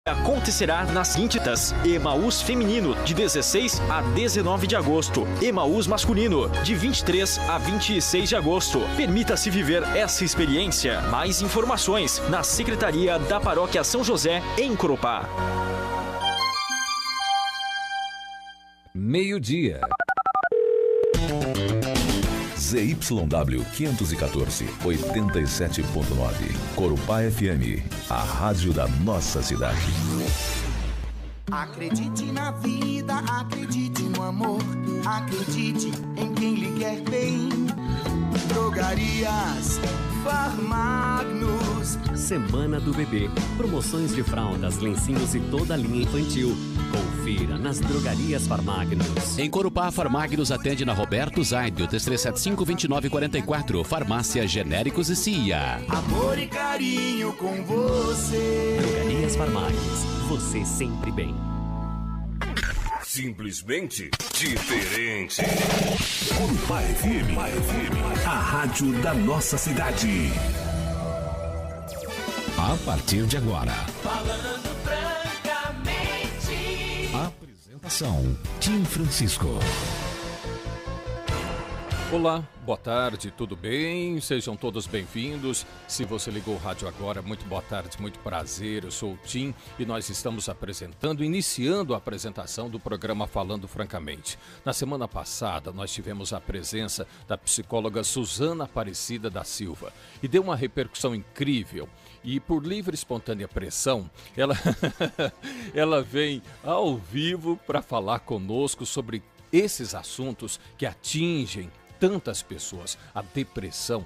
acontecerá nas seguintes datas: Emaús feminino, de 16 a 19 de agosto. Emaús masculino, de 23 a 26 de agosto. Permita-se viver essa experiência. Mais informações na Secretaria da Paróquia São José, em Corupá. Meio-dia. ZYW 514, 87.9. Corupá FM, a rádio da nossa cidade. Acredite na vida, acredite no amor, acredite em quem lhe quer bem. Drogarias Farmagnos. Semana do Bebê. Promoções de fraldas, lencinhos e toda a linha infantil. Confira nas Drogarias Farmagnos. Em Corupá, Farmagnos atende na Roberto Zaidio, 3375-2944. Farmácia Genéricos e CIA. Amor e carinho com você. Drogarias Farmagnos. Você sempre bem. Simplesmente diferente. Corupá FM, a rádio da nossa cidade. A partir de agora. Falando francamente. Apresentação: Tim Francisco. Olá, boa tarde, tudo bem? Sejam todos bem-vindos. Se você ligou o rádio agora, muito boa tarde, muito prazer. Eu sou o Tim e nós estamos iniciando a apresentação do programa Falando Francamente. Na semana passada, nós tivemos a presença da psicóloga Suzana Aparecida da Silva e deu uma repercussão incrível. E por livre e espontânea pressão, ela vem ao vivo para falar conosco sobre esses assuntos que atingem tantas pessoas. A depressão,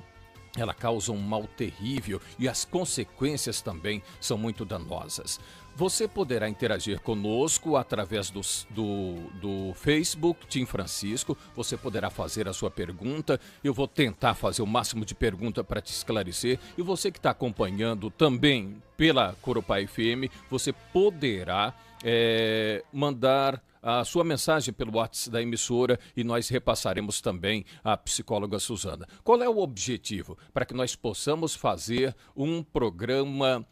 ela causa um mal terrível e as consequências também são muito danosas. Você poderá interagir conosco através do Facebook, Tim Francisco. Você poderá fazer a sua pergunta. Eu vou tentar fazer o máximo de pergunta para te esclarecer. E você que está acompanhando também pela Corupá FM, você poderá mandar a sua mensagem pelo WhatsApp da emissora e nós repassaremos também à psicóloga Suzana. Qual é o objetivo? Para que nós possamos fazer um programa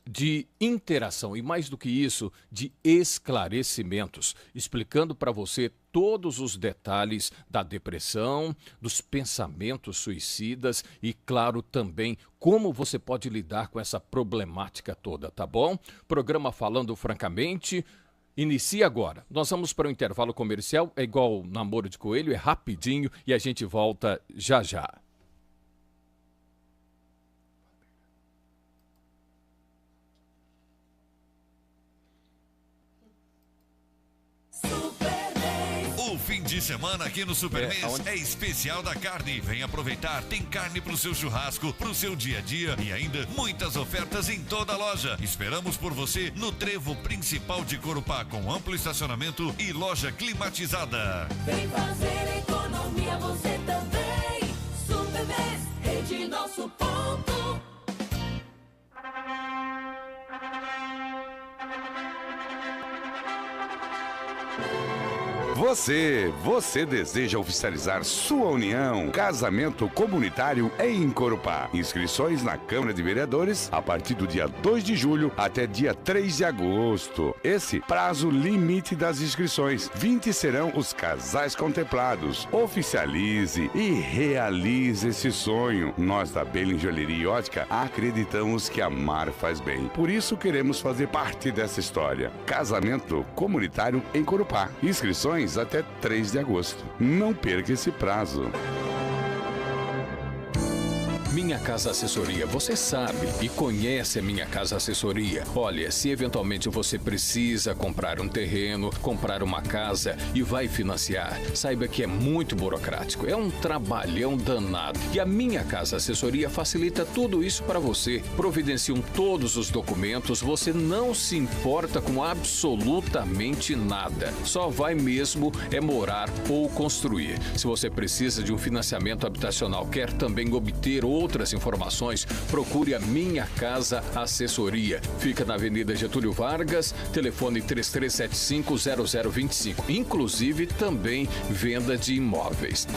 de interação e, mais do que isso, de esclarecimentos, explicando para você todos os detalhes da depressão, dos pensamentos suicidas e, claro, também como você pode lidar com essa problemática toda, tá bom? Programa Falando Francamente inicia agora. Nós vamos para o intervalo comercial, é igual namoro de coelho, é rapidinho e a gente volta já já. O fim de semana aqui no Supermês é especial da carne. Vem aproveitar, tem carne pro seu churrasco, pro seu dia a dia e ainda muitas ofertas em toda a loja. Esperamos por você no trevo principal de Corupá, com amplo estacionamento e loja climatizada. Vem fazer economia você também. Supermês, rede nosso ponto. Você deseja oficializar sua união? Casamento comunitário em Corupá. Inscrições na Câmara de Vereadores a partir do dia 2 de julho até dia 3 de agosto. Esse prazo limite das inscrições. 20 serão os casais contemplados. Oficialize e realize esse sonho. Nós da Belling Joalheria e Ótica acreditamos que amar faz bem. Por isso queremos fazer parte dessa história. Casamento comunitário em Corupá. Inscrições até 3 de agosto. Não perca esse prazo. Minha Casa Assessoria, você sabe e conhece a Minha Casa Assessoria. Olha, se eventualmente você precisa comprar um terreno, comprar uma casa e vai financiar, saiba que é muito burocrático, é um trabalhão danado. E a Minha Casa Assessoria facilita tudo isso para você. Providenciam todos os documentos, você não se importa com absolutamente nada. Só vai mesmo morar ou construir. Se você precisa de um financiamento habitacional, quer também obter outras informações, procure a Minha Casa Assessoria. Fica na Avenida Getúlio Vargas, telefone 3375-0025. Inclusive também venda de imóveis.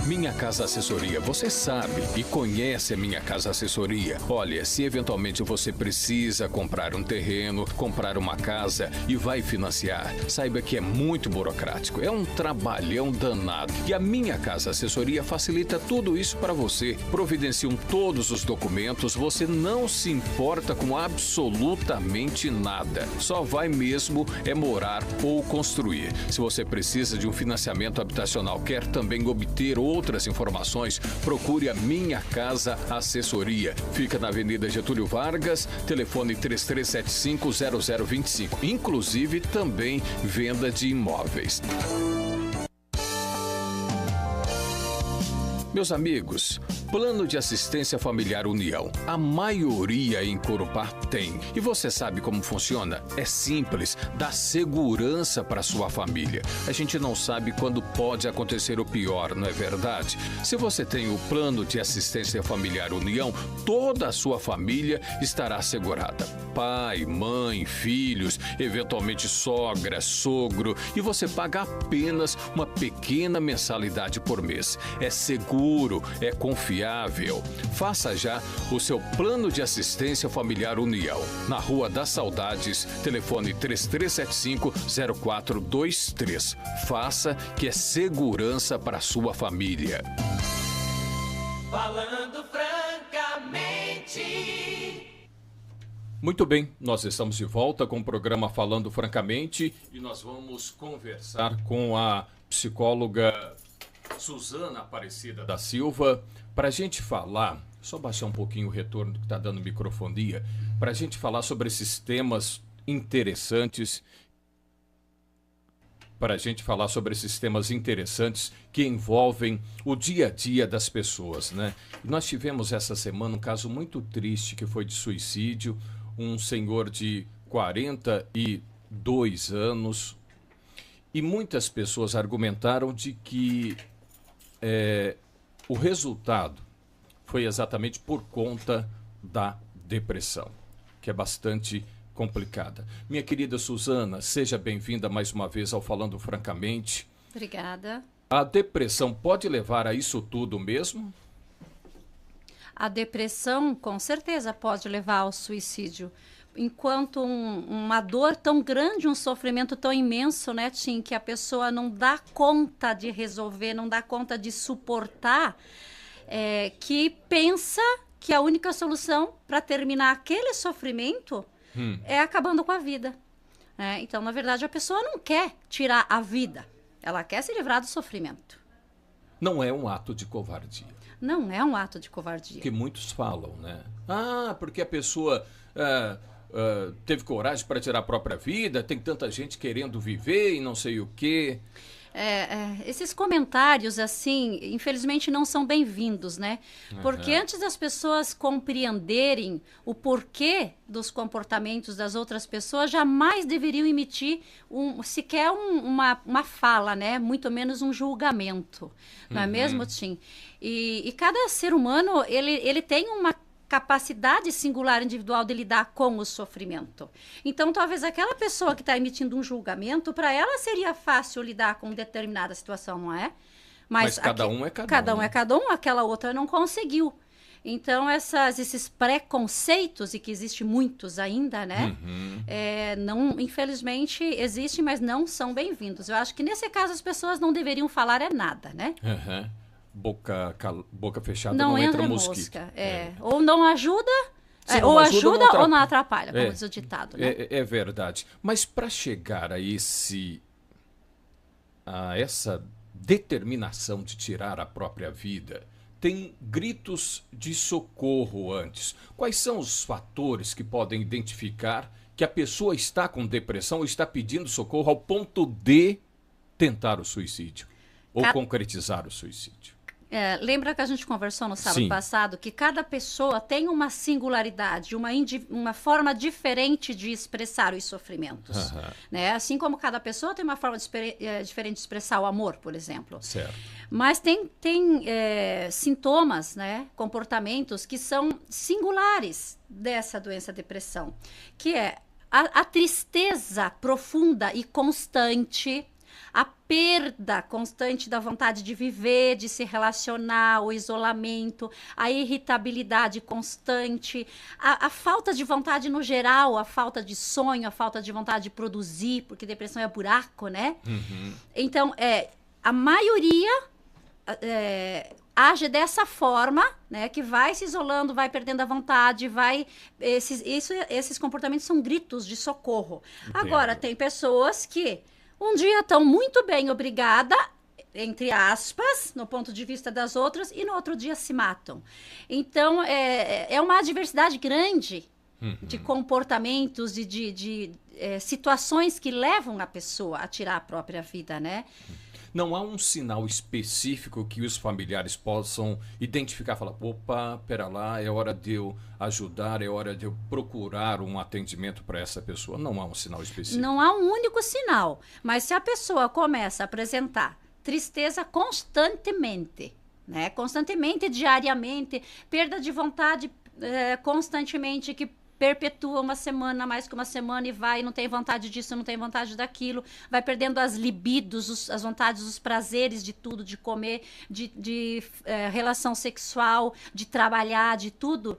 Minha Casa Assessoria, você sabe e conhece a Minha Casa Assessoria. Olha, se eventualmente você precisa comprar um terreno, comprar uma casa e vai financiar, saiba que é muito burocrático, é um trabalhão danado. E a Minha Casa Assessoria facilita tudo isso para você. Providenciam todos os documentos, você não se importa com absolutamente nada. Só vai mesmo morar ou construir. Se você precisa de um financiamento habitacional, quer também obter outras informações, procure a Minha Casa Assessoria. Fica na Avenida Getúlio Vargas, telefone 33750025. Inclusive também venda de imóveis. Meus amigos, Plano de Assistência Familiar União. A maioria em Corupá tem. E você sabe como funciona? É simples, dá segurança para sua família. A gente não sabe quando pode acontecer o pior, não é verdade? Se você tem o Plano de Assistência Familiar União, toda a sua família estará assegurada. Pai, mãe, filhos, eventualmente sogra, sogro, e você paga apenas uma pequena mensalidade por mês. É seguro, é confiável. Faça já o seu Plano de Assistência Familiar União. Na Rua das Saudades, telefone 3375-0423. Faça, que é segurança para sua família. Falando francamente. Muito bem, nós estamos de volta com o programa Falando Francamente e nós vamos conversar com a psicóloga Suzana Aparecida da Silva para a gente falar, só baixar um pouquinho o retorno que está dando microfonia, para a gente falar sobre esses temas interessantes, que envolvem o dia a dia das pessoas, né? E nós tivemos essa semana um caso muito triste que foi de suicídio, um senhor de 42 anos, e muitas pessoas argumentaram de que o resultado foi exatamente por conta da depressão, que é bastante complicada. Minha querida Suzana, seja bem-vinda mais uma vez ao Falando Francamente. Obrigada. A depressão pode levar a isso tudo mesmo? A depressão, com certeza, pode levar ao suicídio. Enquanto uma dor tão grande, um sofrimento tão imenso, né, Tim, que a pessoa não dá conta de resolver, não dá conta de suportar, que pensa que a única solução para terminar aquele sofrimento é acabando com a vida. Então, na verdade, a pessoa não quer tirar a vida, ela quer se livrar do sofrimento. Não é um ato de covardia. Não é um ato de covardia. Que muitos falam, né? Porque a pessoa teve coragem para tirar a própria vida, tem tanta gente querendo viver e não sei o quê. Esses comentários, assim, infelizmente não são bem-vindos, né? Porque antes das pessoas compreenderem o porquê dos comportamentos das outras pessoas, jamais deveriam emitir sequer uma fala, né? Muito menos um julgamento, não é mesmo, Tim? E cada ser humano, ele tem uma capacidade singular individual de lidar com o sofrimento. Então, talvez aquela pessoa que está emitindo um julgamento, para ela seria fácil lidar com determinada situação, não é? Mas cada um é cada um. Cada um é cada um, aquela outra não conseguiu. Então, esses preconceitos, e que existem muitos ainda, né? Não, infelizmente, existem, mas não são bem-vindos. Eu acho que, nesse caso, as pessoas não deveriam falar nada, né? Boca fechada não entra mosquito. Ou não ajuda, ou ajuda ou não atrapalha, como diz o ditado, né? É verdade. Mas para chegar a essa determinação de tirar a própria vida, tem gritos de socorro antes. Quais são os fatores que podem identificar que a pessoa está com depressão ou está pedindo socorro ao ponto de tentar o suicídio ou concretizar o suicídio? Lembra que a gente conversou no sábado passado que cada pessoa tem uma singularidade, uma forma diferente de expressar os sofrimentos. Né? Assim como cada pessoa tem uma forma diferente de expressar o amor, por exemplo. Certo. Mas tem sintomas, né? Comportamentos que são singulares dessa doença depressão, que é a tristeza profunda e constante, A perda constante da vontade de viver, de se relacionar, o isolamento, a irritabilidade constante, a falta de vontade no geral, a falta de sonho, a falta de vontade de produzir, porque depressão é buraco, né? Então, a maioria age dessa forma, né? Que vai se isolando, vai perdendo a vontade, esses comportamentos são gritos de socorro. Entendo. Agora, tem pessoas que um dia estão muito bem, obrigada, entre aspas, no ponto de vista das outras, e no outro dia se matam. Então, é uma diversidade grande de comportamentos e de situações que levam a pessoa a tirar a própria vida, né? Não há um sinal específico que os familiares possam identificar, falar, opa, pera lá, é hora de eu ajudar, é hora de eu procurar um atendimento para essa pessoa. Não há um sinal específico. Não há um único sinal, mas se a pessoa começa a apresentar tristeza constantemente, né? Constantemente, diariamente, perda de vontade constantemente, que perpetua uma semana, mais que uma semana, e vai, não tem vontade disso, não tem vontade daquilo, vai perdendo as libidos, as vontades, os prazeres de tudo, de comer, de relação sexual, de trabalhar, de tudo,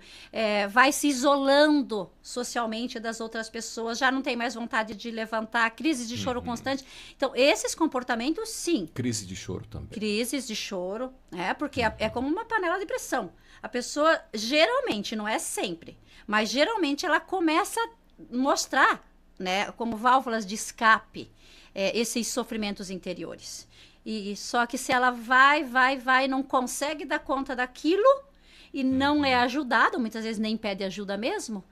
vai se isolando socialmente das outras pessoas, já não tem mais vontade de levantar, crise de choro constante. Então, esses comportamentos, sim. Crise de choro também. Crises de choro, porque é como uma panela de pressão. A pessoa, geralmente, não é sempre, mas geralmente ela começa a mostrar, né, como válvulas de escape, esses sofrimentos interiores. E só que se ela vai, não consegue dar conta daquilo e não é ajudada, muitas vezes nem pede ajuda mesmo,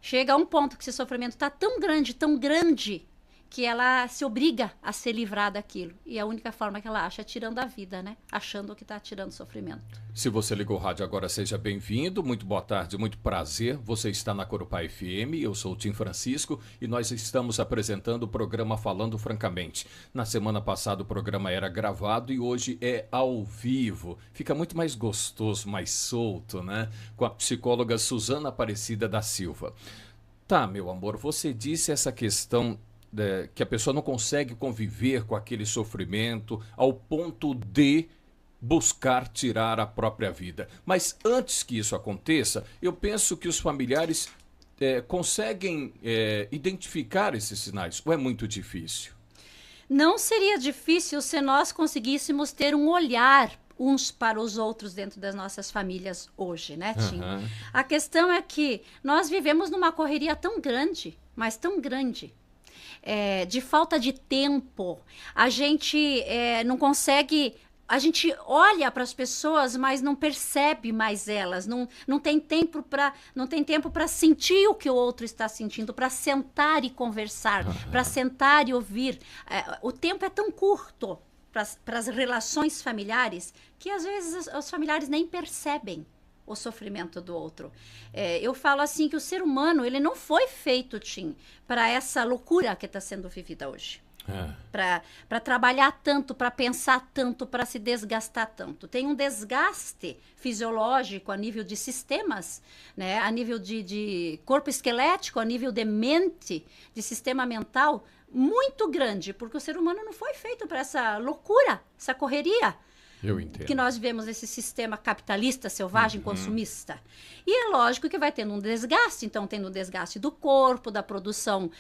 chega a um ponto que esse sofrimento está tão grande, que ela se obriga a se livrar daquilo. E a única forma que ela acha é tirando a vida, né? Achando que está tirando sofrimento. Se você ligou o rádio agora, seja bem-vindo. Muito boa tarde, muito prazer. Você está na Corupá FM, eu sou o Tim Francisco e nós estamos apresentando o programa Falando Francamente. Na semana passada o programa era gravado e hoje é ao vivo. Fica muito mais gostoso, mais solto, né? Com a psicóloga Suzana Aparecida da Silva. Tá, meu amor, você disse essa questão que a pessoa não consegue conviver com aquele sofrimento ao ponto de buscar tirar a própria vida. Mas antes que isso aconteça, eu penso que os familiares conseguem identificar esses sinais, ou é muito difícil? Não seria difícil se nós conseguíssemos ter um olhar uns para os outros dentro das nossas famílias hoje, né, Tim? A questão é que nós vivemos numa correria tão grande, mas tão grande, de falta de tempo. A gente não consegue... A gente olha para as pessoas, mas não percebe mais elas. Não tem tempo para sentir o que o outro está sentindo, para sentar e conversar, para sentar e ouvir. O tempo é tão curto para as relações familiares que às vezes os familiares nem percebem o sofrimento do outro. Eu falo assim que o ser humano, ele não foi feito, Tim, para essa loucura que está sendo vivida hoje. Para trabalhar tanto, para pensar tanto, para se desgastar tanto. Tem um desgaste fisiológico a nível de sistemas, né? A nível de corpo esquelético, a nível de mente, de sistema mental, muito grande, porque o ser humano não foi feito para essa loucura, essa correria. Eu entendo. Que nós vivemos esse sistema capitalista, selvagem, consumista. E é lógico que vai tendo um desgaste. Então, tendo um desgaste do corpo, da produção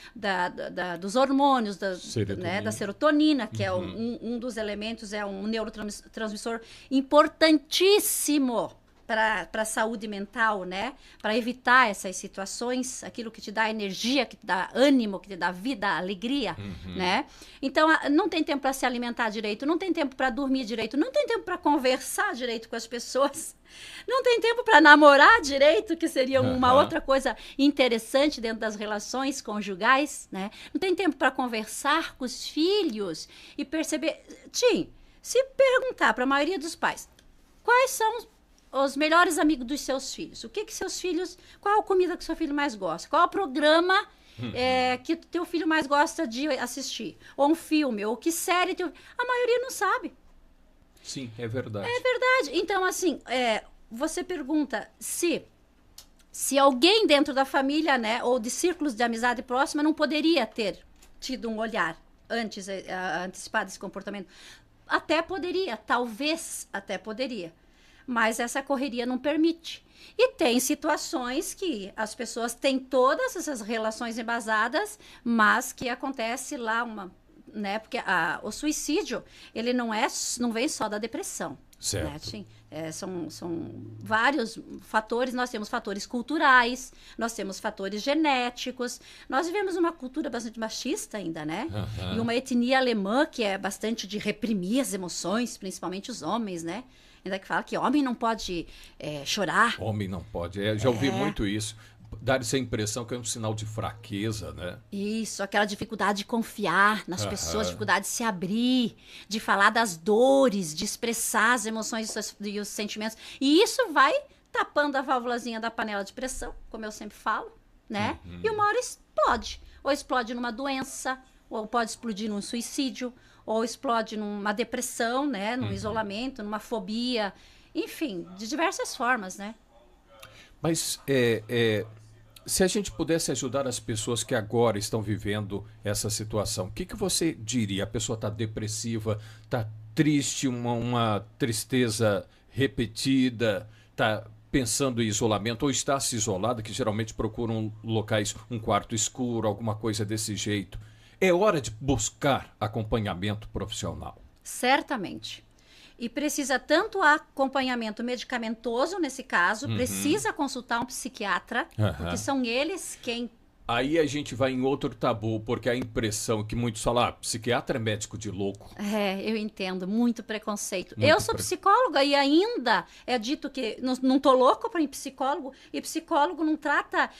dos hormônios, da serotonina, que é um dos elementos, é um neurotransmissor importantíssimo para a saúde mental, né? Para evitar essas situações, aquilo que te dá energia, que te dá ânimo, que te dá vida, alegria, né? Então, não tem tempo para se alimentar direito, não tem tempo para dormir direito, não tem tempo para conversar direito com as pessoas, não tem tempo para namorar direito, que seria uma outra coisa interessante dentro das relações conjugais, né? Não tem tempo para conversar com os filhos e perceber... Tim, se perguntar para a maioria dos pais, quais são os melhores amigos dos seus filhos? O que seus filhos... Qual a comida que seu filho mais gosta? Qual o programa que teu filho mais gosta de assistir? Ou um filme? Ou que série? A maioria não sabe. Sim, é verdade. É verdade. Então, assim, você pergunta se alguém dentro da família, né, ou de círculos de amizade próxima não poderia ter tido um olhar antes antecipado esse comportamento? Até poderia, talvez até poderia. Mas essa correria não permite. E tem situações que as pessoas têm todas essas relações embasadas, mas que acontece lá né? Porque o suicídio, ele não vem só da depressão. Certo. Né? São vários fatores. Nós temos fatores culturais, nós temos fatores genéticos. Nós vivemos uma cultura bastante machista ainda, né? Uhum. E uma etnia alemã que é bastante de reprimir as emoções, principalmente os homens, né? Ainda que fala que homem não pode chorar. Homem não pode. Já ouvi muito isso. Dar essa impressão que é um sinal de fraqueza, né? Isso, aquela dificuldade de confiar nas pessoas, dificuldade de se abrir, de falar das dores, de expressar as emoções e os sentimentos. E isso vai tapando a válvulazinha da panela de pressão, como eu sempre falo, né? E uma hora explode. Ou explode numa doença, ou pode explodir num suicídio, ou explode numa depressão, né? Num isolamento, numa fobia. Enfim, de diversas formas, né? Mas se a gente pudesse ajudar as pessoas que agora estão vivendo essa situação, o que você diria? A pessoa está depressiva, está triste, uma tristeza repetida, está pensando em isolamento ou está se isolada, que geralmente procuram locais, um quarto escuro, alguma coisa desse jeito. É hora de buscar acompanhamento profissional. Certamente. E precisa tanto acompanhamento medicamentoso, nesse caso, precisa consultar um psiquiatra, porque são eles quem... Aí a gente vai em outro tabu, porque a impressão que muitos falam, psiquiatra é médico de louco. Eu entendo, muito preconceito. Eu sou psicóloga e ainda é dito que não tô louco para ir psicólogo, e psicólogo não trata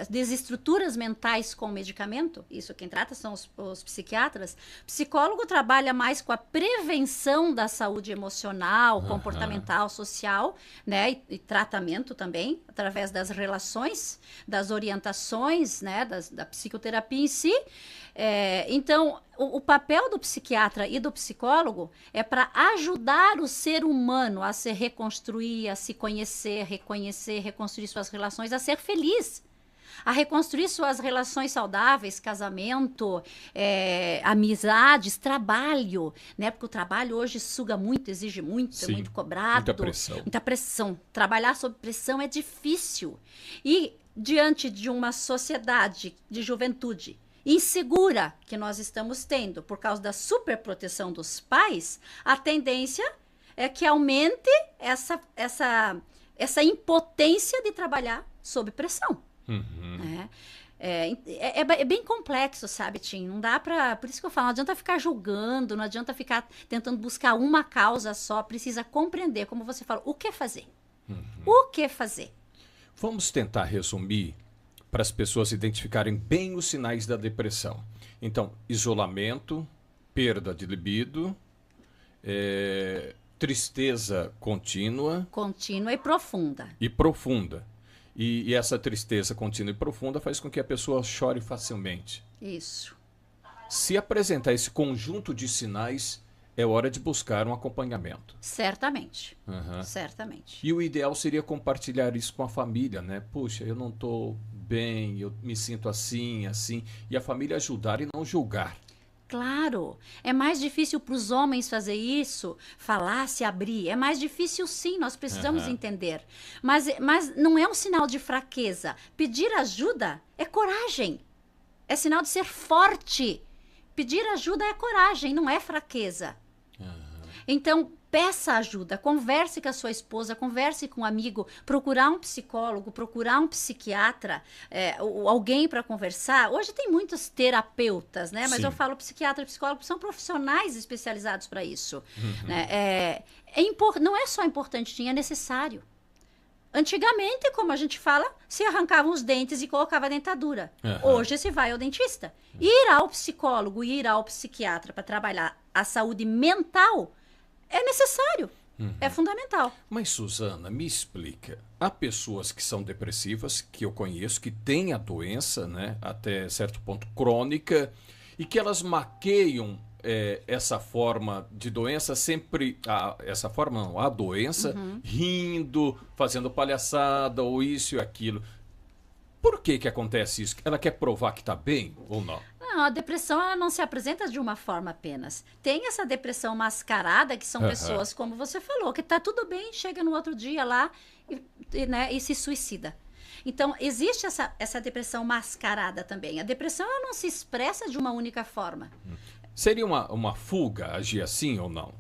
desestruturas mentais com medicamento, isso quem trata são os psiquiatras. Psicólogo trabalha mais com a prevenção da saúde emocional, comportamental, social, né, e tratamento também, através das relações, das orientações, né, da psicoterapia em si. Então, o papel do psiquiatra e do psicólogo é para ajudar o ser humano a se reconstruir, a se conhecer, reconhecer, reconstruir suas relações, a ser feliz, a reconstruir suas relações saudáveis, casamento, amizades, trabalho, né? Porque o trabalho hoje suga muito, exige muito, é muito cobrado. Muita pressão. Muita pressão. Trabalhar sob pressão é difícil. E diante de uma sociedade de juventude insegura que nós estamos tendo por causa da superproteção dos pais, a tendência é que aumente essa impotência de trabalhar sob pressão. É bem complexo, sabe, Tim? Não dá pra... Por isso que eu falo, não adianta ficar julgando, não adianta ficar tentando buscar uma causa só, precisa compreender, como você falou, o que fazer. O que fazer? Vamos tentar resumir para as pessoas identificarem bem os sinais da depressão. Então, isolamento, perda de libido, tristeza contínua. Contínua e profunda. E essa tristeza contínua e profunda faz com que a pessoa chore facilmente. Isso. Se apresentar esse conjunto de sinais, é hora de buscar um acompanhamento. Certamente. Certamente. E o ideal seria compartilhar isso com a família, né? Puxa, eu não estou bem, eu me sinto assim, assim. E a família ajudar e não julgar. Claro, é mais difícil para os homens fazer isso, falar, se abrir. É mais difícil, sim, nós precisamos entender. Mas não é um sinal de fraqueza. Pedir ajuda é coragem. É sinal de ser forte. Pedir ajuda é coragem, não é fraqueza. Então, peça ajuda, converse com a sua esposa, converse com um amigo, procurar um psicólogo, procurar um psiquiatra, alguém para conversar. Hoje tem muitos terapeutas, né? Mas eu falo psiquiatra e psicólogo, são profissionais especializados para isso. Né? Não é só importante, é necessário. Antigamente, como a gente fala, se arrancavam os dentes e colocava a dentadura. Hoje se vai ao dentista. Ir ao psicólogo, ir ao psiquiatra para trabalhar a saúde mental é necessário, é fundamental. Mas, Suzana, me explica. Há pessoas que são depressivas, que eu conheço, que têm a doença, né, até certo ponto crônica, e que elas maqueiam essa forma de doença sempre, a doença, rindo, fazendo palhaçada, ou isso e aquilo. Por que acontece isso? Ela quer provar que está bem ou não? Não, a depressão ela não se apresenta de uma forma apenas. Tem essa depressão mascarada, que são pessoas, como você falou, que tá tudo bem, chega no outro dia lá e se suicida. Então, existe essa depressão mascarada também. A depressão ela não se expressa de uma única forma. Seria uma fuga agir assim ou não?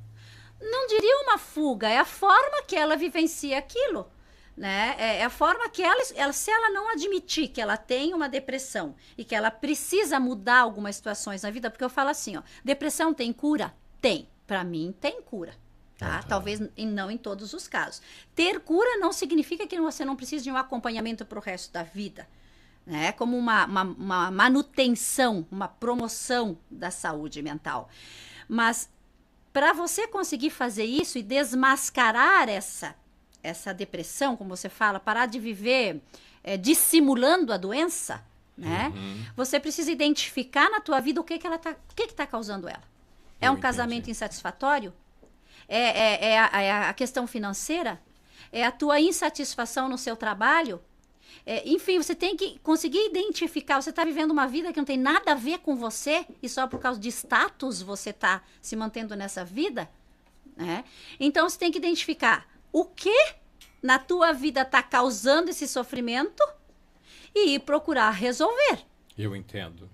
Não diria uma fuga, é a forma que ela vivencia aquilo. Né? É a forma que ela, se ela não admitir que ela tem uma depressão e que ela precisa mudar algumas situações na vida, porque eu falo assim, ó, depressão tem cura? Tem. Para mim, tem cura. Tá? Talvez não em todos os casos. Ter cura não significa que você não precisa de um acompanhamento para o resto da vida. Né? Como uma manutenção, uma promoção da saúde mental. Mas para você conseguir fazer isso e desmascarar essa depressão, como você fala, parar de viver dissimulando a doença, né? Você precisa identificar na tua vida o que está causando ela. É um casamento insatisfatório? É a questão financeira? É a tua insatisfação no seu trabalho? Enfim, você tem que conseguir identificar. Você está vivendo uma vida que não tem nada a ver com você e só por causa de status você está se mantendo nessa vida? Né? Então, você tem que identificar o que na tua vida está causando esse sofrimento e ir procurar resolver. Eu entendo.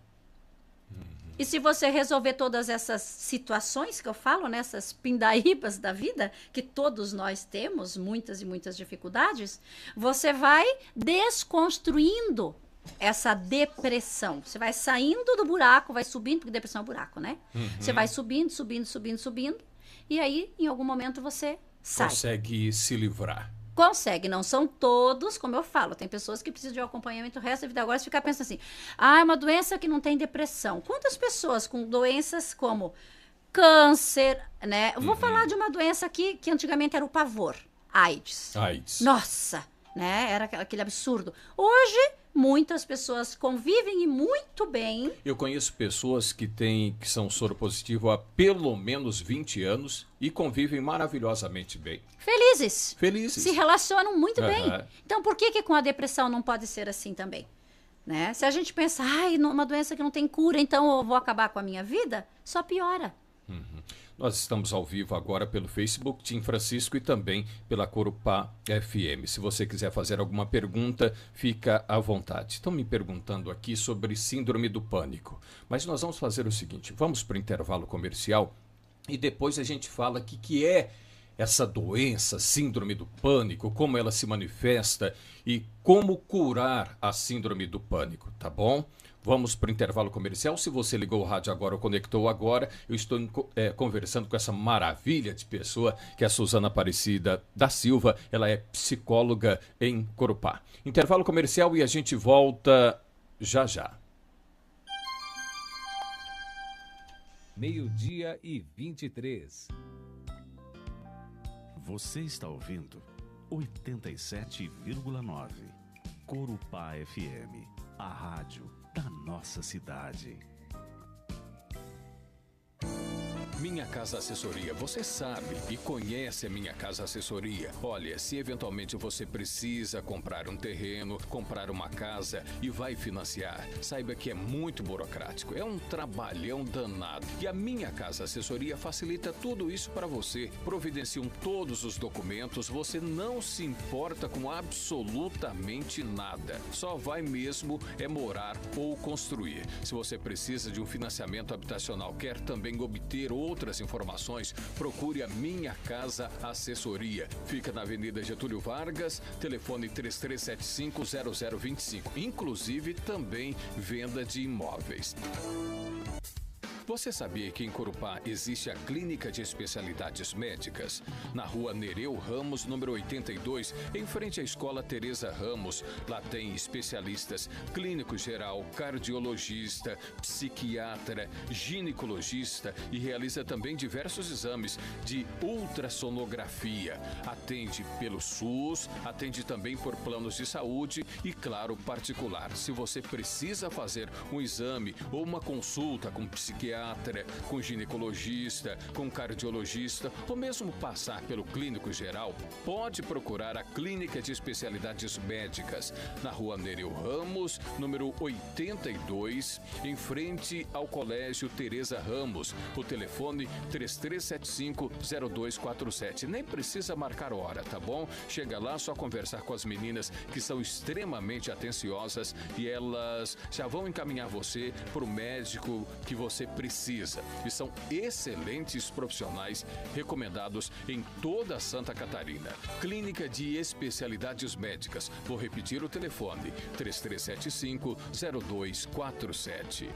E se você resolver todas essas situações que eu falo, nessas pindaíbas da vida, que todos nós temos, muitas e muitas dificuldades, você vai desconstruindo essa depressão. Você vai saindo do buraco, vai subindo, porque depressão é um buraco, né? Você vai subindo, e aí, em algum momento, você sai. Consegue se livrar. Consegue, não são todos, como eu falo, tem pessoas que precisam de um acompanhamento o resto da vida. Agora você fica pensando assim, é uma doença que não tem depressão. Quantas pessoas com doenças como câncer, né? Eu vou falar de uma doença aqui que antigamente era o pavor, AIDS. Nossa, né? Era aquele absurdo. Hoje, muitas pessoas convivem e muito bem. Eu conheço pessoas que são soropositivos há pelo menos 20 anos e convivem maravilhosamente bem. Felizes. Se relacionam muito bem. Então, por que com a depressão não pode ser assim também? Né? Se a gente pensa, uma doença que não tem cura, então eu vou acabar com a minha vida, só piora. Nós estamos ao vivo agora pelo Facebook Tim Francisco e também pela Corupá FM. Se você quiser fazer alguma pergunta, fica à vontade. Estão me perguntando aqui sobre síndrome do pânico. Mas nós vamos fazer o seguinte, vamos para o intervalo comercial e depois a gente fala o que é essa doença, síndrome do pânico, como ela se manifesta e como curar a síndrome do pânico, tá bom? Vamos para o intervalo comercial. Se você ligou o rádio agora ou conectou agora, eu estou conversando com essa maravilha de pessoa que é a Suzana Aparecida da Silva. Ela é psicóloga em Corupá. Intervalo comercial e a gente volta já já. 12:23. Você está ouvindo 87,9 Corupá FM, a rádio da nossa cidade. Minha Casa Assessoria, você sabe e conhece a Minha Casa Assessoria. Olha, se eventualmente você precisa comprar um terreno, comprar uma casa e vai financiar, saiba que é muito burocrático, é um trabalhão danado. E a Minha Casa Assessoria facilita tudo isso para você. Providenciam todos os documentos, você não se importa com absolutamente nada. Só vai mesmo morar ou construir. Se você precisa de um financiamento habitacional, quer também obter outras informações, procure a Minha Casa Assessoria. Fica na Avenida Getúlio Vargas, telefone 33750025. Inclusive também venda de imóveis. Você sabia que em Corupá existe a Clínica de Especialidades Médicas? Na rua Nereu Ramos, número 82, em frente à Escola Teresa Ramos. Lá tem especialistas clínico geral, cardiologista, psiquiatra, ginecologista e realiza também diversos exames de ultrassonografia. Atende pelo SUS, atende também por planos de saúde e, claro, particular. Se você precisa fazer um exame ou uma consulta com psiquiatra, pediatra, com ginecologista, com cardiologista ou mesmo passar pelo clínico geral, pode procurar a Clínica de Especialidades Médicas, na Rua Nereu Ramos, número 82, em frente ao Colégio Tereza Ramos. O telefone 3375-0247. Nem precisa marcar hora, tá bom? Chega lá, só conversar com as meninas que são extremamente atenciosas e elas já vão encaminhar você para o médico que você precisa. E são excelentes profissionais recomendados em toda Santa Catarina. Clínica de Especialidades Médicas. Vou repetir o telefone: 3375-0247.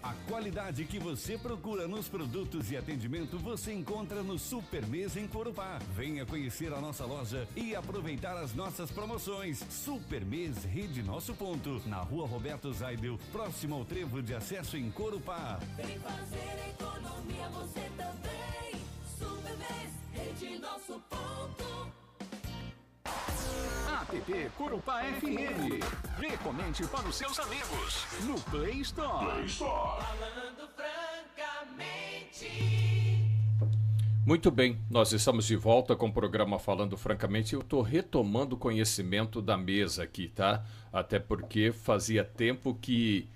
A qualidade que você procura nos produtos e atendimento você encontra no Supermês em Corupá. Venha conhecer a nossa loja e aproveitar as nossas promoções. Supermês Rede Nosso Ponto, na Rua Roberto Zaidel, próximo ao trevo de acesso em Corupá. Vem fazer economia você também. Supermês Rede Nosso Ponto. App Corupá FM. Recomende para os seus amigos no Play Store. Falando francamente. Muito bem, nós estamos de volta com o programa Falando Francamente. Eu estou retomando o conhecimento da mesa aqui, tá? Até porque fazia tempo que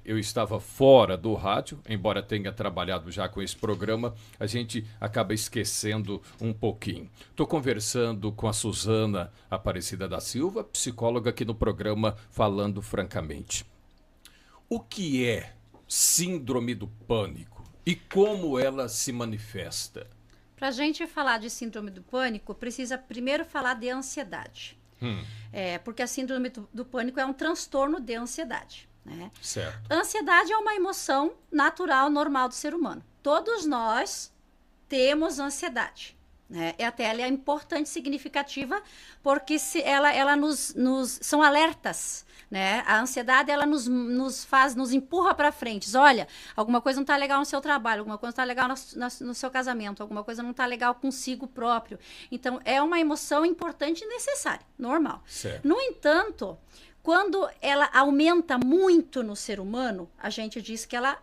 eu estava fora do rádio, embora tenha trabalhado já com esse programa, a gente acaba esquecendo um pouquinho. Estou conversando com a Suzana Aparecida da Silva, psicóloga aqui no programa Falando Francamente. O que é síndrome do pânico e como ela se manifesta? Para a gente falar de síndrome do pânico, precisa primeiro falar de ansiedade. Porque a síndrome do pânico é um transtorno de ansiedade. Né? Certo. Ansiedade é uma emoção natural, normal do ser humano. Todos nós temos ansiedade. Né? Até ela é importante, significativa, porque ela nos são alertas. Né? A ansiedade ela nos empurra para frente. Olha, alguma coisa não está legal no seu trabalho, alguma coisa não está legal no seu casamento, alguma coisa não está legal consigo próprio. Então, é uma emoção importante e necessária, normal. Certo. No entanto, quando ela aumenta muito no ser humano, a gente diz que ela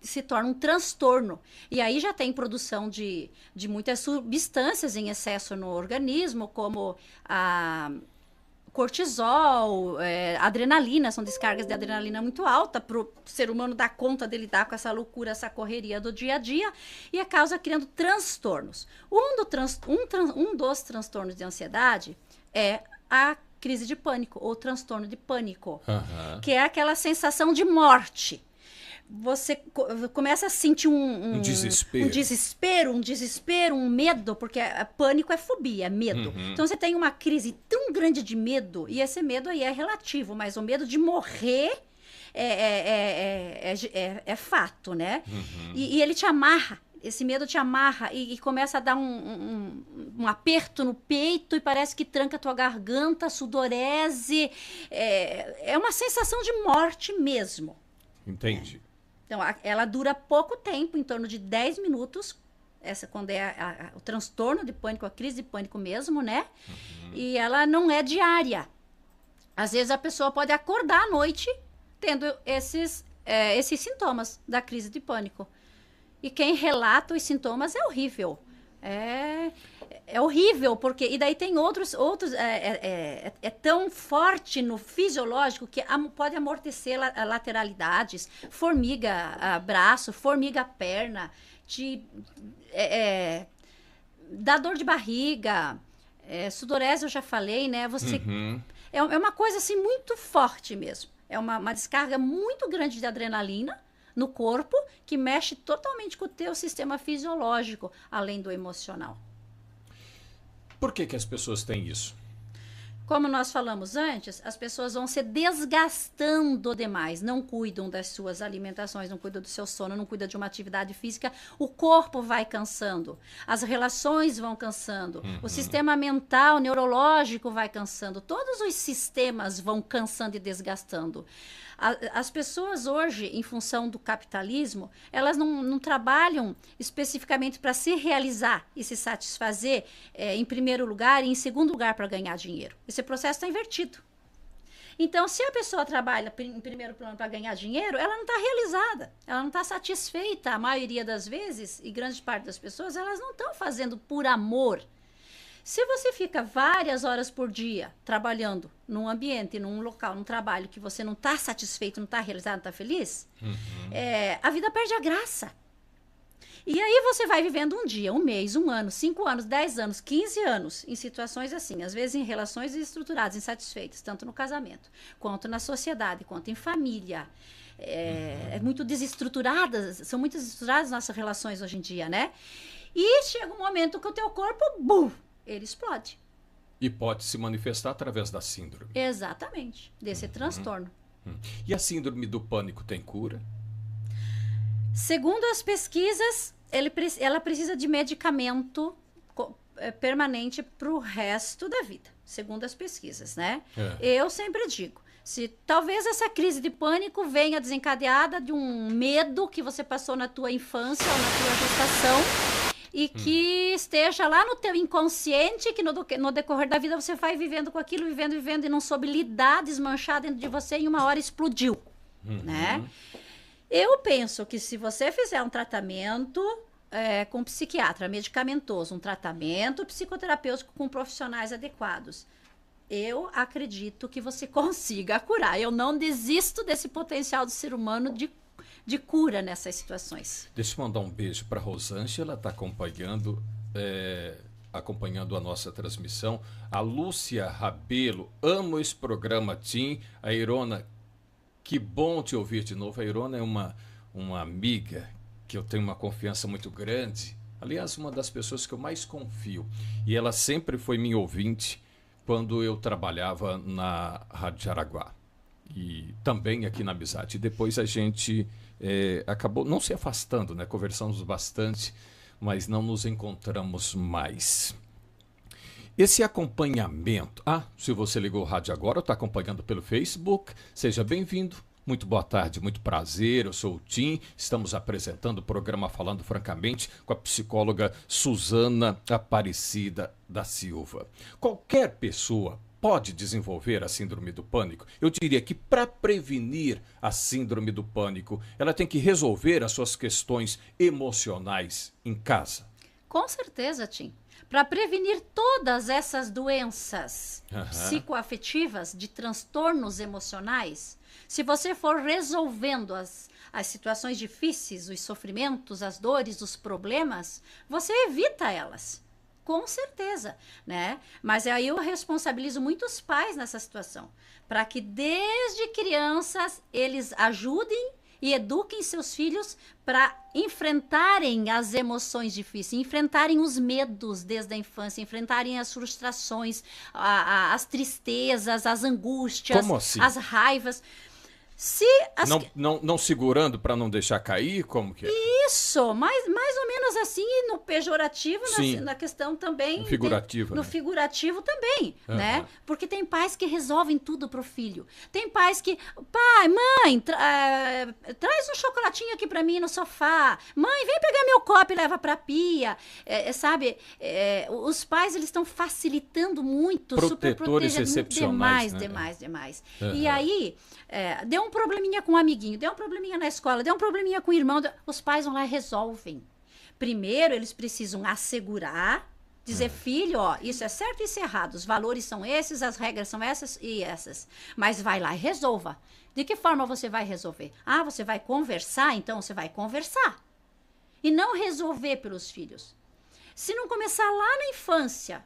se torna um transtorno. E aí já tem produção de muitas substâncias em excesso no organismo, como a cortisol, adrenalina, são descargas de adrenalina muito alta para o ser humano dar conta de lidar com essa loucura, essa correria do dia a dia, e a causa criando transtornos. Um dos transtornos de ansiedade é a crise de pânico, ou transtorno de pânico, que é aquela sensação de morte. Você começa a sentir um desespero, um medo, porque pânico é fobia, é medo. Então você tem uma crise tão grande de medo, e esse medo aí é relativo, mas o medo de morrer é fato, né? E ele te amarra. Esse medo te amarra e começa a dar um aperto no peito e parece que tranca a tua garganta, sudorese. É uma sensação de morte mesmo. Entendi. Então, ela dura pouco tempo, em torno de 10 minutos, quando é o transtorno de pânico, a crise de pânico mesmo, né? E ela não é diária. Às vezes a pessoa pode acordar à noite tendo esses sintomas da crise de pânico. E quem relata os sintomas é horrível. É horrível, porque... E daí tem outros é tão forte no fisiológico que pode amortecer lateralidades, formiga braço, formiga perna, dá dor de barriga, sudorese eu já falei, né? É uma coisa assim muito forte mesmo. É uma descarga muito grande de adrenalina no corpo, que mexe totalmente com o teu sistema fisiológico, além do emocional. Por que as pessoas têm isso? Como nós falamos antes, as pessoas vão se desgastando demais, não cuidam das suas alimentações, não cuidam do seu sono, não cuidam de uma atividade física, o corpo vai cansando, as relações vão cansando, o sistema mental, neurológico vai cansando, todos os sistemas vão cansando e desgastando. As pessoas hoje, em função do capitalismo, elas não trabalham especificamente para se realizar e se satisfazer em primeiro lugar e em segundo lugar para ganhar dinheiro. Esse processo está invertido. Então, se a pessoa trabalha em primeiro plano para ganhar dinheiro, ela não está realizada, ela não está satisfeita. A maioria das vezes, e grande parte das pessoas, elas não estão fazendo por amor. Se você fica várias horas por dia trabalhando num ambiente, num local, num trabalho que você não está satisfeito, não está realizado, não está feliz, a vida perde a graça. E aí você vai vivendo um dia, um mês, 1 ano, 5 anos, 10 anos, 15 anos, em situações assim, às vezes em relações estruturadas, insatisfeitas, tanto no casamento, quanto na sociedade, quanto em família. Muito desestruturadas, são muito desestruturadas nossas relações hoje em dia, né? E chega um momento que o teu corpo, bum, ele explode. E pode se manifestar através da síndrome. Exatamente, desse transtorno. E a síndrome do pânico tem cura? Segundo as pesquisas, ela precisa de medicamento permanente para o resto da vida, segundo as pesquisas, né? Eu sempre digo, se talvez essa crise de pânico venha desencadeada de um medo que você passou na tua infância ou na tua gestação e que esteja lá no teu inconsciente, que no decorrer da vida você vai vivendo com aquilo, vivendo e não soube lidar, desmanchar dentro de você e uma hora explodiu, né? Eu penso que se você fizer um tratamento com psiquiatra, medicamentoso, um tratamento psicoterapêutico com profissionais adequados, eu acredito que você consiga curar. Eu não desisto desse potencial do ser humano de cura nessas situações. Deixa eu mandar um beijo para a Rosângela, está acompanhando a nossa transmissão. A Lúcia Rabelo, amo esse programa, Tim. A Irona, que bom te ouvir de novo. A Irona é uma amiga que eu tenho uma confiança muito grande. Aliás, uma das pessoas que eu mais confio. E ela sempre foi minha ouvinte quando eu trabalhava na Rádio Jaraguá. E também aqui na Amizade. E depois a gente acabou não se afastando, né? Conversamos bastante, mas não nos encontramos mais. Esse acompanhamento... se você ligou o rádio agora ou está acompanhando pelo Facebook, seja bem-vindo. Muito boa tarde, muito prazer, eu sou o Tim. Estamos apresentando o programa Falando Francamente com a psicóloga Suzana Aparecida da Silva. Qualquer pessoa pode desenvolver a síndrome do pânico? Eu diria que para prevenir a síndrome do pânico, ela tem que resolver as suas questões emocionais em casa. Com certeza, Tim. Para prevenir todas essas doenças psicoafetivas, de transtornos emocionais, se você for resolvendo as situações difíceis, os sofrimentos, as dores, os problemas, você evita elas. Com certeza, né? Mas aí eu responsabilizo muitos pais nessa situação, para que desde crianças eles ajudem e eduquem seus filhos para enfrentarem as emoções difíceis, enfrentarem os medos desde a infância, enfrentarem as frustrações, as tristezas, as angústias, Como assim? as raivas. Não segurando para não deixar cair? Como que é? Isso, mais ou menos assim, no pejorativo, na questão também... No figurativo, no figurativo também, né? Porque tem pais que resolvem tudo pro filho. Tem pais que... Pai, mãe, traz um chocolatinho aqui para mim no sofá. Mãe, vem pegar meu copo e leva pra pia. Sabe? Os pais, eles estão facilitando muito. Protetores excepcionais. Demais. E aí... deu um probleminha com um amiguinho, deu um probleminha na escola, deu um probleminha com o irmão, os pais vão lá e resolvem. Primeiro, eles precisam assegurar, dizer, filho, ó, isso é certo e isso é errado, os valores são esses, as regras são essas e essas. Mas vai lá e resolva. De que forma você vai resolver? Você vai conversar? Então você vai conversar. E não resolver pelos filhos. Se não começar lá na infância,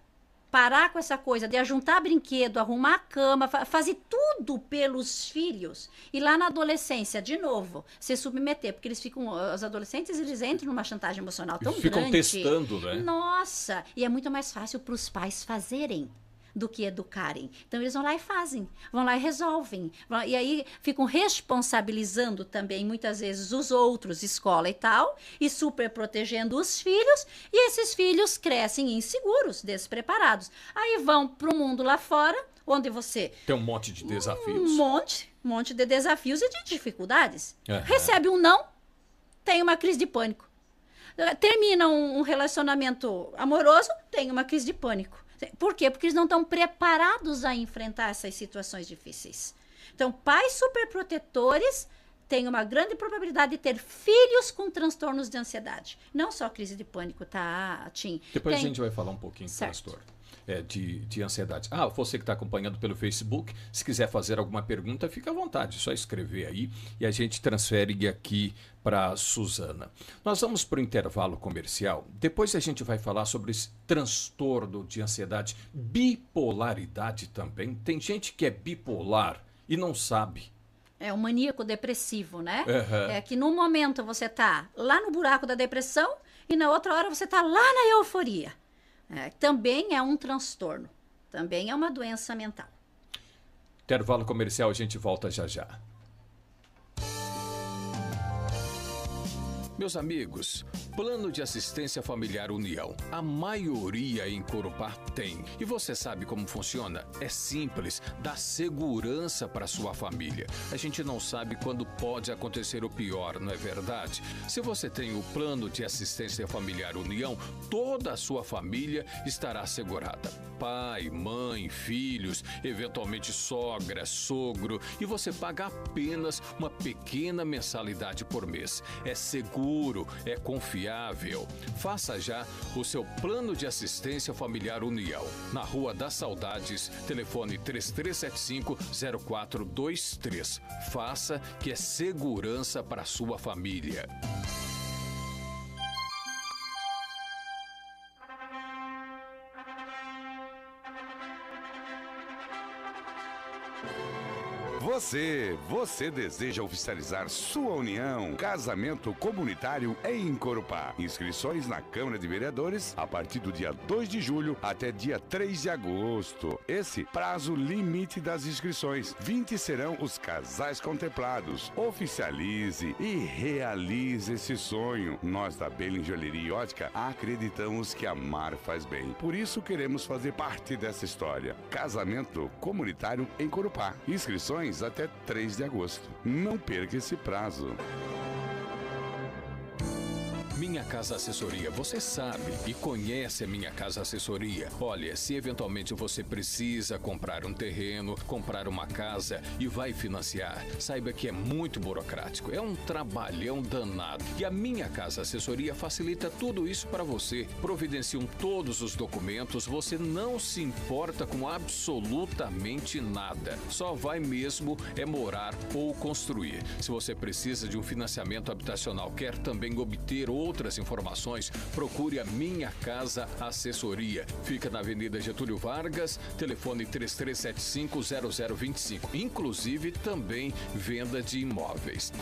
parar com essa coisa de ajuntar brinquedo, arrumar a cama, fazer tudo pelos filhos. E lá na adolescência, de novo, se submeter. Porque eles ficam... Os adolescentes, eles entram numa chantagem emocional tão grande. Ficam testando, né? Nossa! E é muito mais fácil para os pais fazerem do que educarem. Então, eles vão lá e fazem. Vão lá e resolvem. E aí, ficam responsabilizando também, muitas vezes, os outros, escola e tal, e super protegendo os filhos, e esses filhos crescem inseguros, despreparados. Aí vão para o mundo lá fora, onde você... Tem um monte de desafios. Um monte de desafios e de dificuldades. Recebe um não, tem uma crise de pânico. Termina um relacionamento amoroso, tem uma crise de pânico. Por quê? Porque eles não estão preparados a enfrentar essas situações difíceis. Então, pais superprotetores têm uma grande probabilidade de ter filhos com transtornos de ansiedade. Não só crise de pânico, tá, Tim? Depois a gente vai falar um pouquinho do transtorno. De ansiedade. Você que está acompanhando pelo Facebook, se quiser fazer alguma pergunta, fica à vontade, só escrever aí e a gente transfere aqui para a Suzana. Nós vamos para o intervalo comercial, depois a gente vai falar sobre esse transtorno de ansiedade, bipolaridade também. Tem gente que é bipolar e não sabe. É o maníaco depressivo, né? Uhum. É que num momento você está lá no buraco da depressão e na outra hora você está lá na euforia. Também é um transtorno, também é uma doença mental. Intervalo comercial, a gente volta já já. Meus amigos, Plano de Assistência Familiar União. A maioria em Corupá tem. E você sabe como funciona? É simples, dá segurança para sua família. A gente não sabe quando pode acontecer o pior, não é verdade? Se você tem o Plano de Assistência Familiar União, toda a sua família estará assegurada. Pai, mãe, filhos, eventualmente sogra, sogro, e você paga apenas uma pequena mensalidade por mês. É seguro, é confiável. Faça já o seu Plano de Assistência Familiar União. Na Rua das Saudades, telefone 3375-0423. Faça, que é segurança para sua família. Você deseja oficializar sua união, casamento comunitário em Corupá. Inscrições na Câmara de Vereadores a partir do dia 2 de julho até dia 3 de agosto. Esse prazo limite das inscrições. 20 serão os casais contemplados. Oficialize e realize esse sonho. Nós da Belin Joalheria e Ótica acreditamos que amar faz bem. Por isso queremos fazer parte dessa história. Casamento comunitário em Corupá. Inscrições até 3 de agosto. Não perca esse prazo. Minha Casa Assessoria, você sabe e conhece a Minha Casa Assessoria. Olha, se eventualmente você precisa comprar um terreno, comprar uma casa e vai financiar, saiba que é muito burocrático, é um trabalhão danado. E a Minha Casa Assessoria facilita tudo isso para você. Providenciam todos os documentos, você não se importa com absolutamente nada. Só vai mesmo morar ou construir. Se você precisa de um financiamento habitacional, quer também obter outras informações, procure a Minha Casa Assessoria. Fica na Avenida Getúlio Vargas, telefone 3375-0025. Inclusive, também venda de imóveis.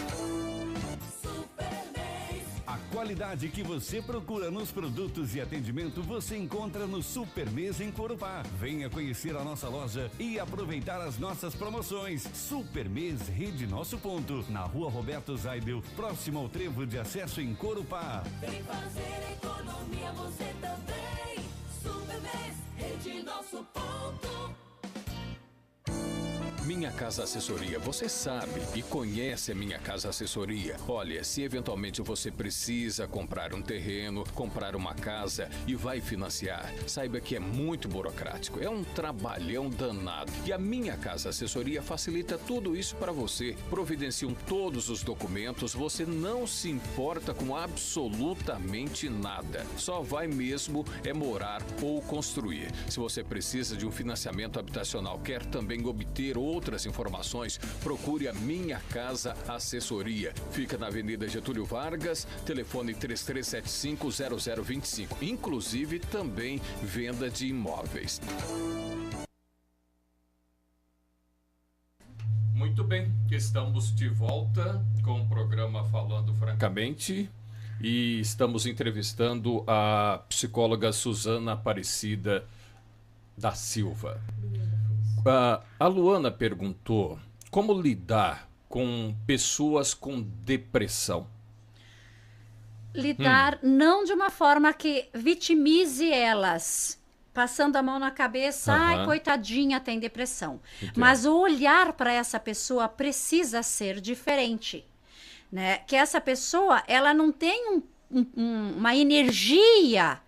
A qualidade que você procura nos produtos e atendimento você encontra no Supermês em Corupá. Venha conhecer a nossa loja e aproveitar as nossas promoções. Supermês Rede Nosso Ponto, na Rua Roberto Zaidel, próximo ao trevo de acesso em Corupá. Vem fazer economia você também. Supermês Rede Nosso Ponto. Minha Casa Assessoria, você sabe e conhece a Minha Casa Assessoria. Olha, se eventualmente você precisa comprar um terreno, comprar uma casa e vai financiar, saiba que é muito burocrático, é um trabalhão danado. E a Minha Casa Assessoria facilita tudo isso para você. Providenciam todos os documentos, você não se importa com absolutamente nada. Só vai mesmo morar ou construir. Se você precisa de um financiamento habitacional, quer também obter outras informações, procure a Minha Casa Assessoria. Fica na Avenida Getúlio Vargas, telefone 3375-0025. Inclusive, também venda de imóveis. Muito bem, estamos de volta com o programa Falando Francamente e estamos entrevistando a psicóloga Suzana Aparecida da Silva. A Luana perguntou como lidar com pessoas com depressão. Lidar não de uma forma que vitimize elas, passando a mão na cabeça, ai, coitadinha, tem depressão. Entendo. Mas o olhar para essa pessoa precisa ser diferente, né? Que essa pessoa, ela não tem uma energia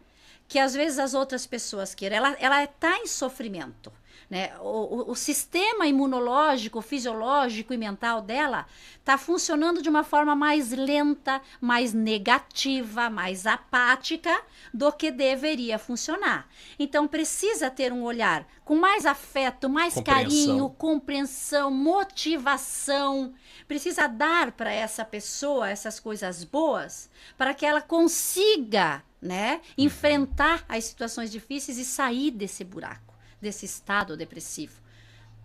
que às vezes as outras pessoas queiram. Ela está em sofrimento. né? O sistema imunológico, fisiológico e mental dela está funcionando de uma forma mais lenta, mais negativa, mais apática do que deveria funcionar. Então, precisa ter um olhar com mais afeto, mais carinho, compreensão, motivação. Precisa dar para essa pessoa essas coisas boas para que ela consiga, né, enfrentar as situações difíceis e sair desse buraco, desse estado depressivo.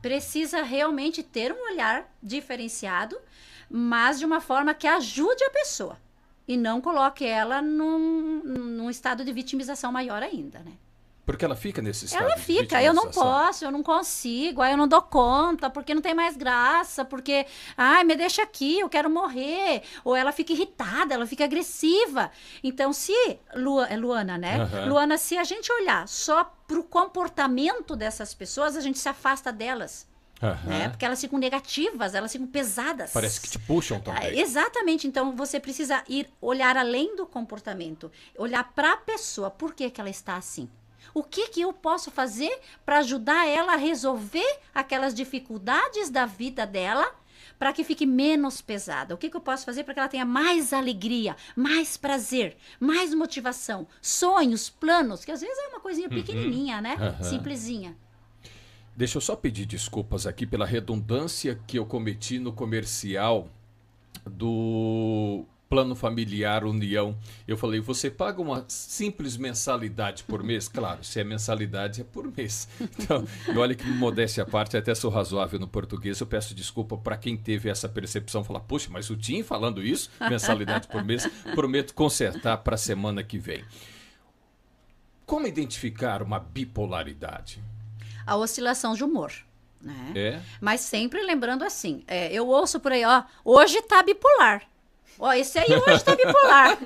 Precisa realmente ter um olhar diferenciado, mas de uma forma que ajude a pessoa e não coloque ela num estado de vitimização maior ainda, né? Porque ela fica nesse estado Ela de fica, eu não vitimização. posso, eu não consigo, eu não dou conta, porque não tem mais graça, porque, ai, me deixa aqui, eu quero morrer. Ou ela fica irritada, ela fica agressiva. Então, se, é Luana, né? Luana, se a gente olhar só pro comportamento dessas pessoas, a gente se afasta delas. Né? Porque elas ficam negativas, elas ficam pesadas. Parece que te puxam também. Exatamente, então você precisa olhar além do comportamento, olhar para a pessoa, por que ela está assim? O que eu posso fazer para ajudar ela a resolver aquelas dificuldades da vida dela para que fique menos pesada? O que eu posso fazer para que ela tenha mais alegria, mais prazer, mais motivação, sonhos, planos, que às vezes é uma coisinha pequenininha, né? Simplesinha. Deixa eu só pedir desculpas aqui pela redundância que eu cometi no comercial do Plano Familiar União. Eu falei, você paga uma simples mensalidade por mês? Claro, se é mensalidade é por mês. Então, e olha que modéstia à parte, até sou razoável no português, eu peço desculpa para quem teve essa percepção, falar, poxa, mas o Tim falando isso, mensalidade por mês, prometo consertar para a semana que vem. Como identificar uma bipolaridade? A oscilação de humor, né? Mas sempre lembrando assim, eu ouço por aí, ó, hoje tá bipolar. Ó, esse aí hoje tá bipolar.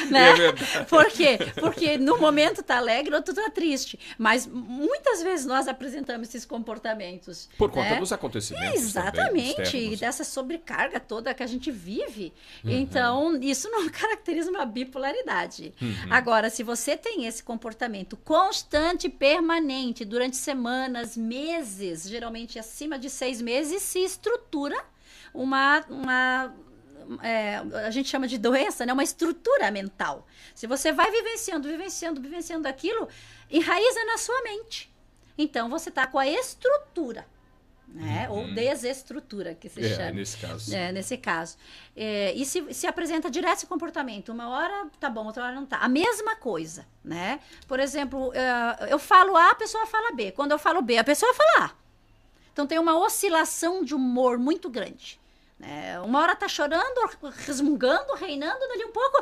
Né? É verdade. Por quê? Porque no momento tá alegre, outro tá triste. Mas muitas vezes nós apresentamos esses comportamentos. Por conta dos acontecimentos. Exatamente. Também, e dessa sobrecarga toda que a gente vive. Então, isso não caracteriza uma bipolaridade. Agora, se você tem esse comportamento constante e permanente durante semanas, meses, geralmente acima de 6 meses, se estrutura a gente chama de doença, né? Uma estrutura mental. Se você vai vivenciando aquilo, enraiza na sua mente. Então, você está com a estrutura, né? Ou desestrutura, que se chama. Nesse caso. Nesse caso. E se apresenta direto esse comportamento. Uma hora tá bom, outra hora não tá. A mesma coisa, né? Por exemplo, eu falo A, a pessoa fala B. Quando eu falo B, a pessoa fala A. Então, tem uma oscilação de humor muito grande. Uma hora tá chorando, resmungando, reinando, dali um pouco,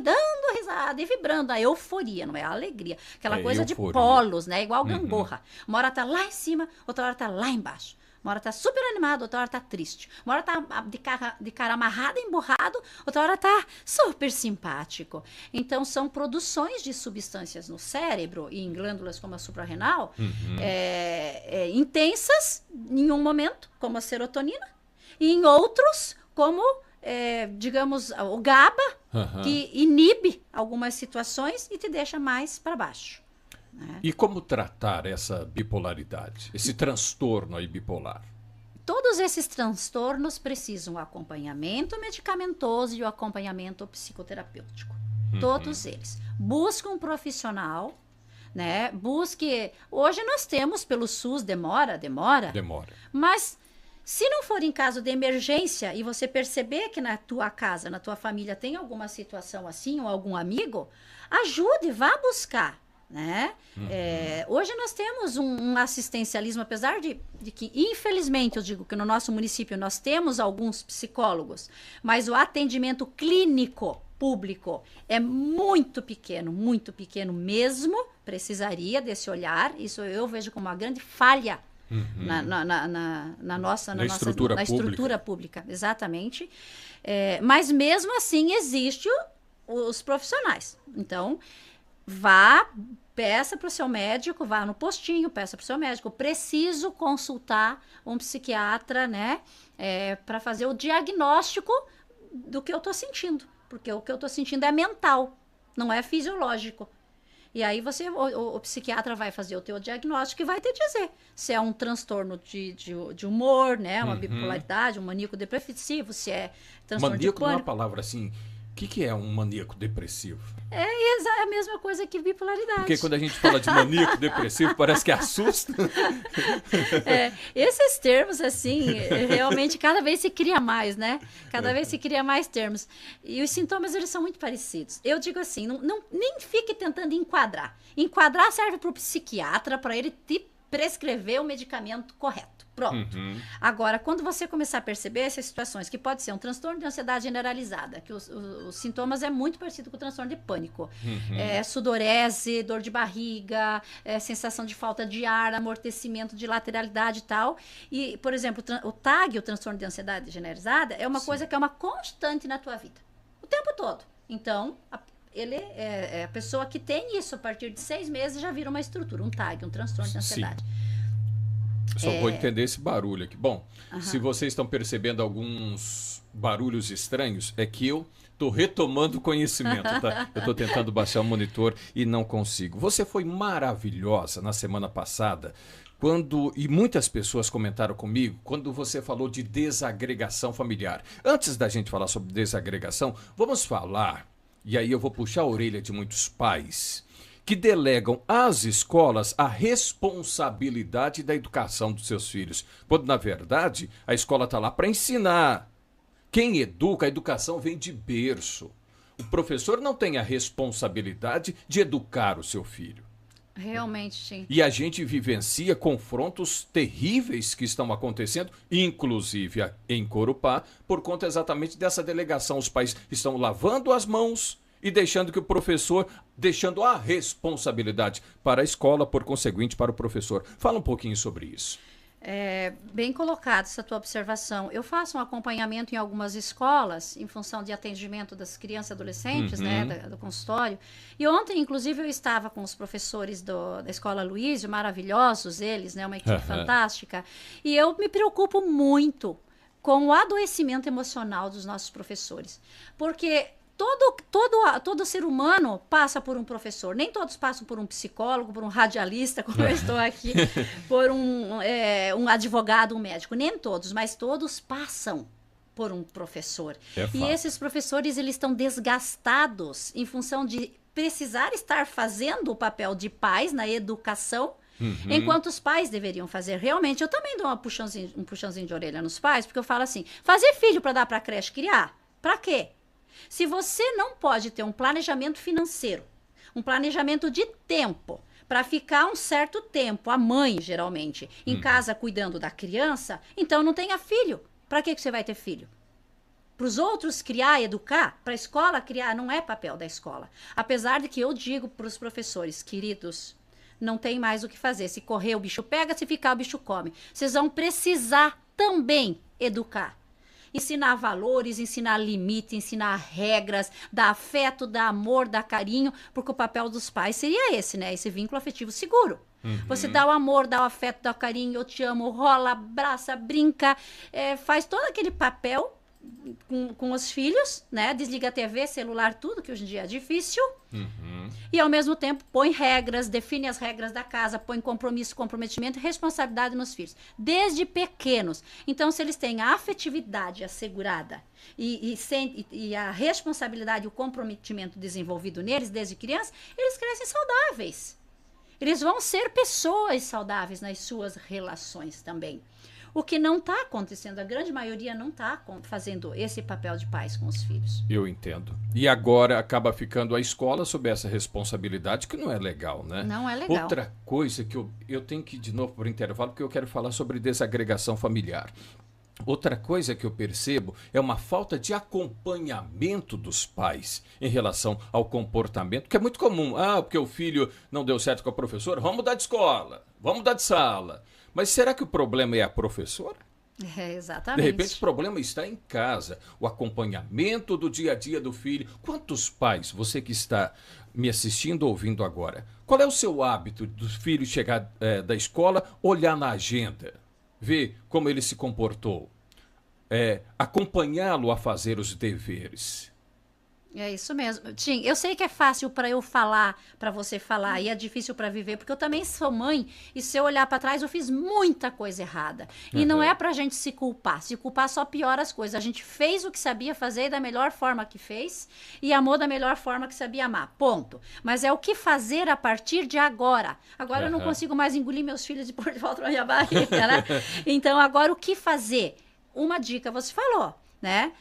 dando risada e vibrando. A euforia, não é a alegria. Aquela coisa euforia. De polos, né? Igual gangorra. Uma hora tá lá em cima, outra hora tá lá embaixo. Uma hora tá super animado, outra hora tá triste. Uma hora tá de cara amarrado, emburrado, outra hora tá super simpático. Então, são produções de substâncias no cérebro e em glândulas como a suprarrenal, intensas em um momento, como a serotonina, e em outros, como, digamos, o GABA, que inibe algumas situações e te deixa mais para baixo. Né? E como tratar essa bipolaridade, esse transtorno aí bipolar? Todos esses transtornos precisam do acompanhamento medicamentoso e o acompanhamento psicoterapêutico. Todos eles. Busque um profissional, né? Busque... Hoje nós temos pelo SUS, demora. Mas... se não for em caso de emergência e você perceber que na tua casa, na tua família tem alguma situação assim ou algum amigo, ajude, vá buscar, né? Hoje nós temos um assistencialismo, apesar de que, infelizmente, eu digo que no nosso município nós temos alguns psicólogos, mas o atendimento clínico público é muito pequeno mesmo, precisaria desse olhar, isso eu vejo como uma grande falha na estrutura pública, exatamente. Mas mesmo assim existem os profissionais. Então, peça para o seu médico, vá no postinho, peça para o seu médico. Preciso consultar um psiquiatra, né? Para fazer o diagnóstico do que eu estou sentindo. Porque o que eu estou sentindo é mental, não é fisiológico. E aí o psiquiatra vai fazer o teu diagnóstico e vai te dizer se é um transtorno de humor, né? Uma bipolaridade, um maníaco depressivo, se é transtorno de Maníaco não é uma pânico. palavra assim. O que é um maníaco depressivo? É a mesma coisa que bipolaridade. Porque quando a gente fala de maníaco depressivo, parece que assusta. Esses termos, assim, realmente cada vez se cria mais, né? Cada vez se cria mais termos. E os sintomas, eles são muito parecidos. Eu digo assim, nem fique tentando enquadrar. Enquadrar serve para o psiquiatra, para ele te prescrever o medicamento correto. Pronto. Agora, quando você começar a perceber essas situações, que pode ser um transtorno de ansiedade generalizada, que os sintomas é muito parecido com o transtorno de pânico. Sudorese, dor de barriga, sensação de falta de ar, amortecimento de lateralidade e tal. E, por exemplo, o TAG, o transtorno de ansiedade generalizada, é uma coisa que é uma constante na tua vida. O tempo todo. Então, ele é a pessoa que tem isso a partir de 6 meses já vira uma estrutura, um TAG, um transtorno de ansiedade. Só vou entender esse barulho aqui. Bom, se vocês estão percebendo alguns barulhos estranhos, é que eu estou retomando o conhecimento, tá? Eu estou tentando baixar o monitor e não consigo. Você foi maravilhosa na semana passada, e muitas pessoas comentaram comigo, quando você falou de desagregação familiar. Antes da gente falar sobre desagregação, vamos falar, e aí eu vou puxar a orelha de muitos pais, que delegam às escolas a responsabilidade da educação dos seus filhos. Quando, na verdade, a escola está lá para ensinar. Quem educa, a educação vem de berço. O professor não tem a responsabilidade de educar o seu filho. Realmente, sim. E a gente vivencia confrontos terríveis que estão acontecendo, inclusive em Corupá, por conta exatamente dessa delegação. Os pais estão lavando as mãos e deixando que o professor, deixando a responsabilidade para a escola, por conseguinte, para o professor. Fala um pouquinho sobre isso. Bem colocado essa tua observação. Eu faço um acompanhamento em algumas escolas, em função de atendimento das crianças e adolescentes, né, do consultório. E ontem, inclusive, eu estava com os professores da Escola Luísio, maravilhosos eles, né, uma equipe fantástica. E eu me preocupo muito com o adoecimento emocional dos nossos professores. Porque todo ser humano passa por um professor. Nem todos passam por um psicólogo, por um radialista, como eu estou aqui, por um advogado, um médico. Nem todos, mas todos passam por um professor. E esses professores, eles estão desgastados em função de precisar estar fazendo o papel de pais na educação, enquanto os pais deveriam fazer. Realmente, eu também dou um puxãozinho de orelha nos pais, porque eu falo assim, fazer filho para dar para a creche criar? Para quê? Se você não pode ter um planejamento financeiro, um planejamento de tempo, para ficar um certo tempo, a mãe, geralmente, em casa cuidando da criança, então não tenha filho. Para que você vai ter filho? Para os outros criar, educar, para a escola criar, não é papel da escola. Apesar de que eu digo para os professores, queridos, não tem mais o que fazer. Se correr, o bicho pega, se ficar, o bicho come. Vocês vão precisar também educar. Ensinar valores, ensinar limite, ensinar regras, dar afeto, dar amor, dar carinho, porque o papel dos pais seria esse, né? Esse vínculo afetivo seguro. Você dá o amor, dá o afeto, dá o carinho, eu te amo, rola, abraça, brinca, faz todo aquele papel com os filhos, né? Desliga a TV, celular, tudo, que hoje em dia é difícil. E ao mesmo tempo põe regras, define as regras da casa, põe compromisso, comprometimento e responsabilidade nos filhos, desde pequenos. Então, se eles têm a afetividade assegurada e a responsabilidade e o comprometimento desenvolvido neles desde criança, eles crescem saudáveis. Eles vão ser pessoas saudáveis nas suas relações também. O que não está acontecendo, a grande maioria não está fazendo esse papel de pais com os filhos. Eu entendo. E agora acaba ficando a escola sob essa responsabilidade, que não é legal, né? Não é legal. Outra coisa que eu tenho que ir de novo para o intervalo, porque eu quero falar sobre desagregação familiar. Outra coisa que eu percebo é uma falta de acompanhamento dos pais em relação ao comportamento, que é muito comum. Porque o filho não deu certo com a professora, vamos mudar de escola, vamos mudar de sala. Mas será que o problema é a professora? Exatamente. De repente o problema está em casa, o acompanhamento do dia a dia do filho. Quantos pais, você que está me assistindo, ouvindo agora, qual é o seu hábito do filho chegar da escola, olhar na agenda, ver como ele se comportou, acompanhá-lo a fazer os deveres? É isso mesmo. Tim, eu sei que é fácil para eu falar, para você falar, e é difícil para viver, porque eu também sou mãe, e se eu olhar para trás, eu fiz muita coisa errada. E não é pra gente se culpar. Se culpar só piora as coisas. A gente fez o que sabia fazer da melhor forma que fez, e amou da melhor forma que sabia amar. Ponto. Mas é o que fazer a partir de agora. Agora eu não consigo mais engolir meus filhos e pôr de volta na minha barriga, né? Então, agora o que fazer? Uma dica, você falou, né?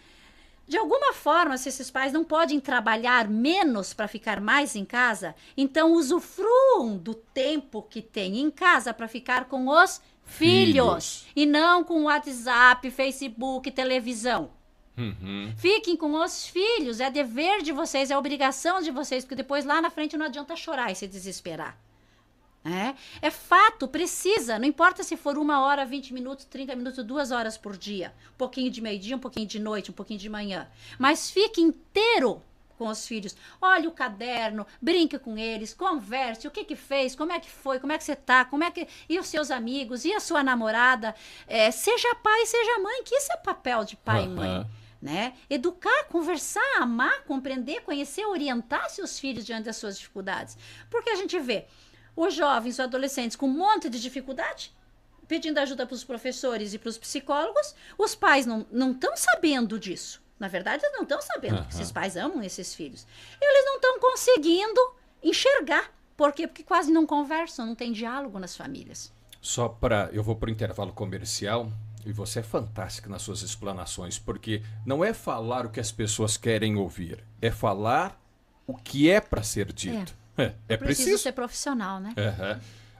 De alguma forma, se esses pais não podem trabalhar menos para ficar mais em casa, então usufruam do tempo que têm em casa para ficar com os filhos. E não com WhatsApp, Facebook, televisão. Fiquem com os filhos, é dever de vocês, é obrigação de vocês, porque depois lá na frente não adianta chorar e se desesperar. É fato, precisa, não importa se for 1 hora, 20 minutos, 30 minutos, 2 horas por dia, um pouquinho de meio-dia, um pouquinho de noite, um pouquinho de manhã, mas fique inteiro com os filhos, olhe o caderno, brinque com eles, converse, o que fez, como é que foi, como é que você tá, e os seus amigos, e a sua namorada, seja pai, seja mãe, que isso é papel de pai e mãe. Né? Educar, conversar, amar, compreender, conhecer, orientar seus filhos diante das suas dificuldades, porque a gente vê os jovens, os adolescentes com um monte de dificuldade, pedindo ajuda para os professores e para os psicólogos, os pais não estão sabendo disso. Na verdade, eles não estão sabendo que esses pais amam esses filhos. Eles não estão conseguindo enxergar. Por quê? Porque quase não conversam, não tem diálogo nas famílias. Eu vou para o intervalo comercial e você é fantástica nas suas explanações, porque não é falar o que as pessoas querem ouvir, é falar o que é para ser dito. É preciso ser profissional, né?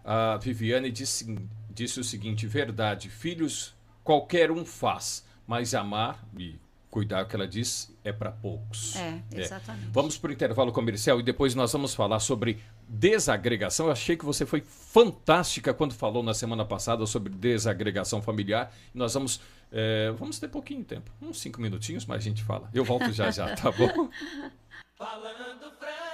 A Viviane disse o seguinte: verdade, filhos qualquer um faz, mas amar e cuidar, o que ela diz, é para poucos. Exatamente. Vamos para o intervalo comercial e depois nós vamos falar sobre desagregação. Eu achei que você foi fantástica quando falou na semana passada sobre desagregação familiar. Nós vamos ter pouquinho tempo, uns 5 minutinhos, mas a gente fala. Eu volto já, tá bom? Falando francamente.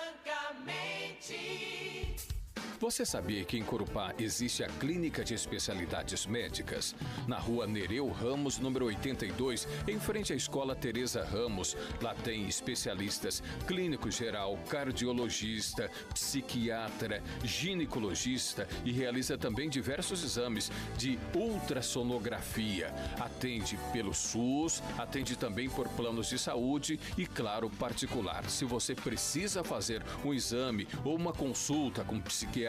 Você sabia que em Corupá existe a Clínica de Especialidades Médicas? Na rua Nereu Ramos, número 82, em frente à Escola Teresa Ramos. Lá tem especialistas clínico geral, cardiologista, psiquiatra, ginecologista e realiza também diversos exames de ultrassonografia. Atende pelo SUS, atende também por planos de saúde e, claro, particular. Se você precisa fazer um exame ou uma consulta com psiquiatra,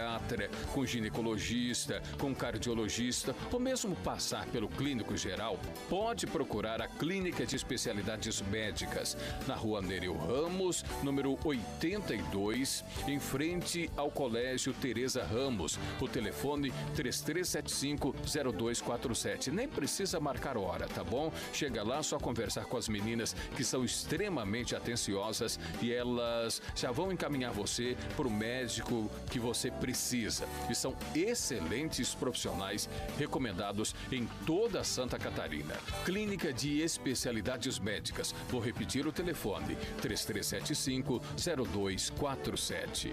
com ginecologista, com cardiologista ou mesmo passar pelo clínico geral, pode procurar a Clínica de Especialidades Médicas na rua Nereu Ramos, número 82, em frente ao Colégio Teresa Ramos. O telefone 3375-0247. Nem precisa marcar hora, tá bom? Chega lá, só conversar com as meninas que são extremamente atenciosas e elas já vão encaminhar você para o médico que você precisa. E são excelentes profissionais recomendados em toda Santa Catarina. Clínica de Especialidades Médicas. Vou repetir o telefone: 3375-0247.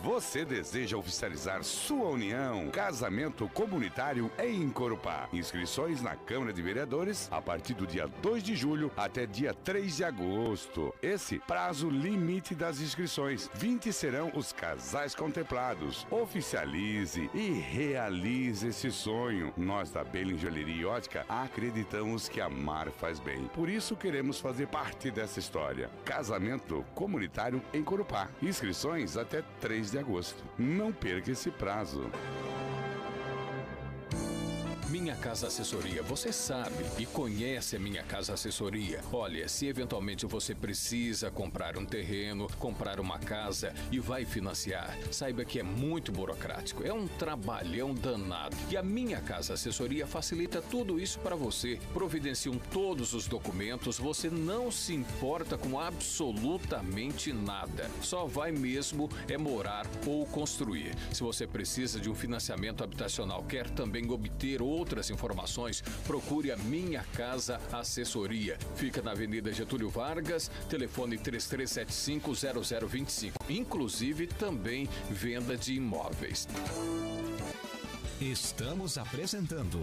Você deseja oficializar sua união? Casamento comunitário em Corupá. Inscrições na Câmara de Vereadores a partir do dia 2 de julho até dia 3 de agosto. Esse prazo limite das inscrições. 20 serão os casais contemplados. Oficialize e realize esse sonho. Nós da Belling Joalheria e Ótica acreditamos que amar faz bem. Por isso queremos fazer parte dessa história. Casamento comunitário em Corupá. Inscrições até 3 de agosto. Não perca esse prazo. Minha Casa Assessoria, você sabe e conhece a Minha Casa Assessoria. Olha, se eventualmente você precisa comprar um terreno, comprar uma casa e vai financiar, saiba que é muito burocrático, é um trabalhão danado. E a Minha Casa Assessoria facilita tudo isso para você. Providenciam todos os documentos, você não se importa com absolutamente nada. Só vai mesmo morar ou construir. Se você precisa de um financiamento habitacional, quer também obter outras informações, procure a Minha Casa Assessoria. Fica na Avenida Getúlio Vargas, telefone 3375-0025. Inclusive também venda de imóveis. Estamos apresentando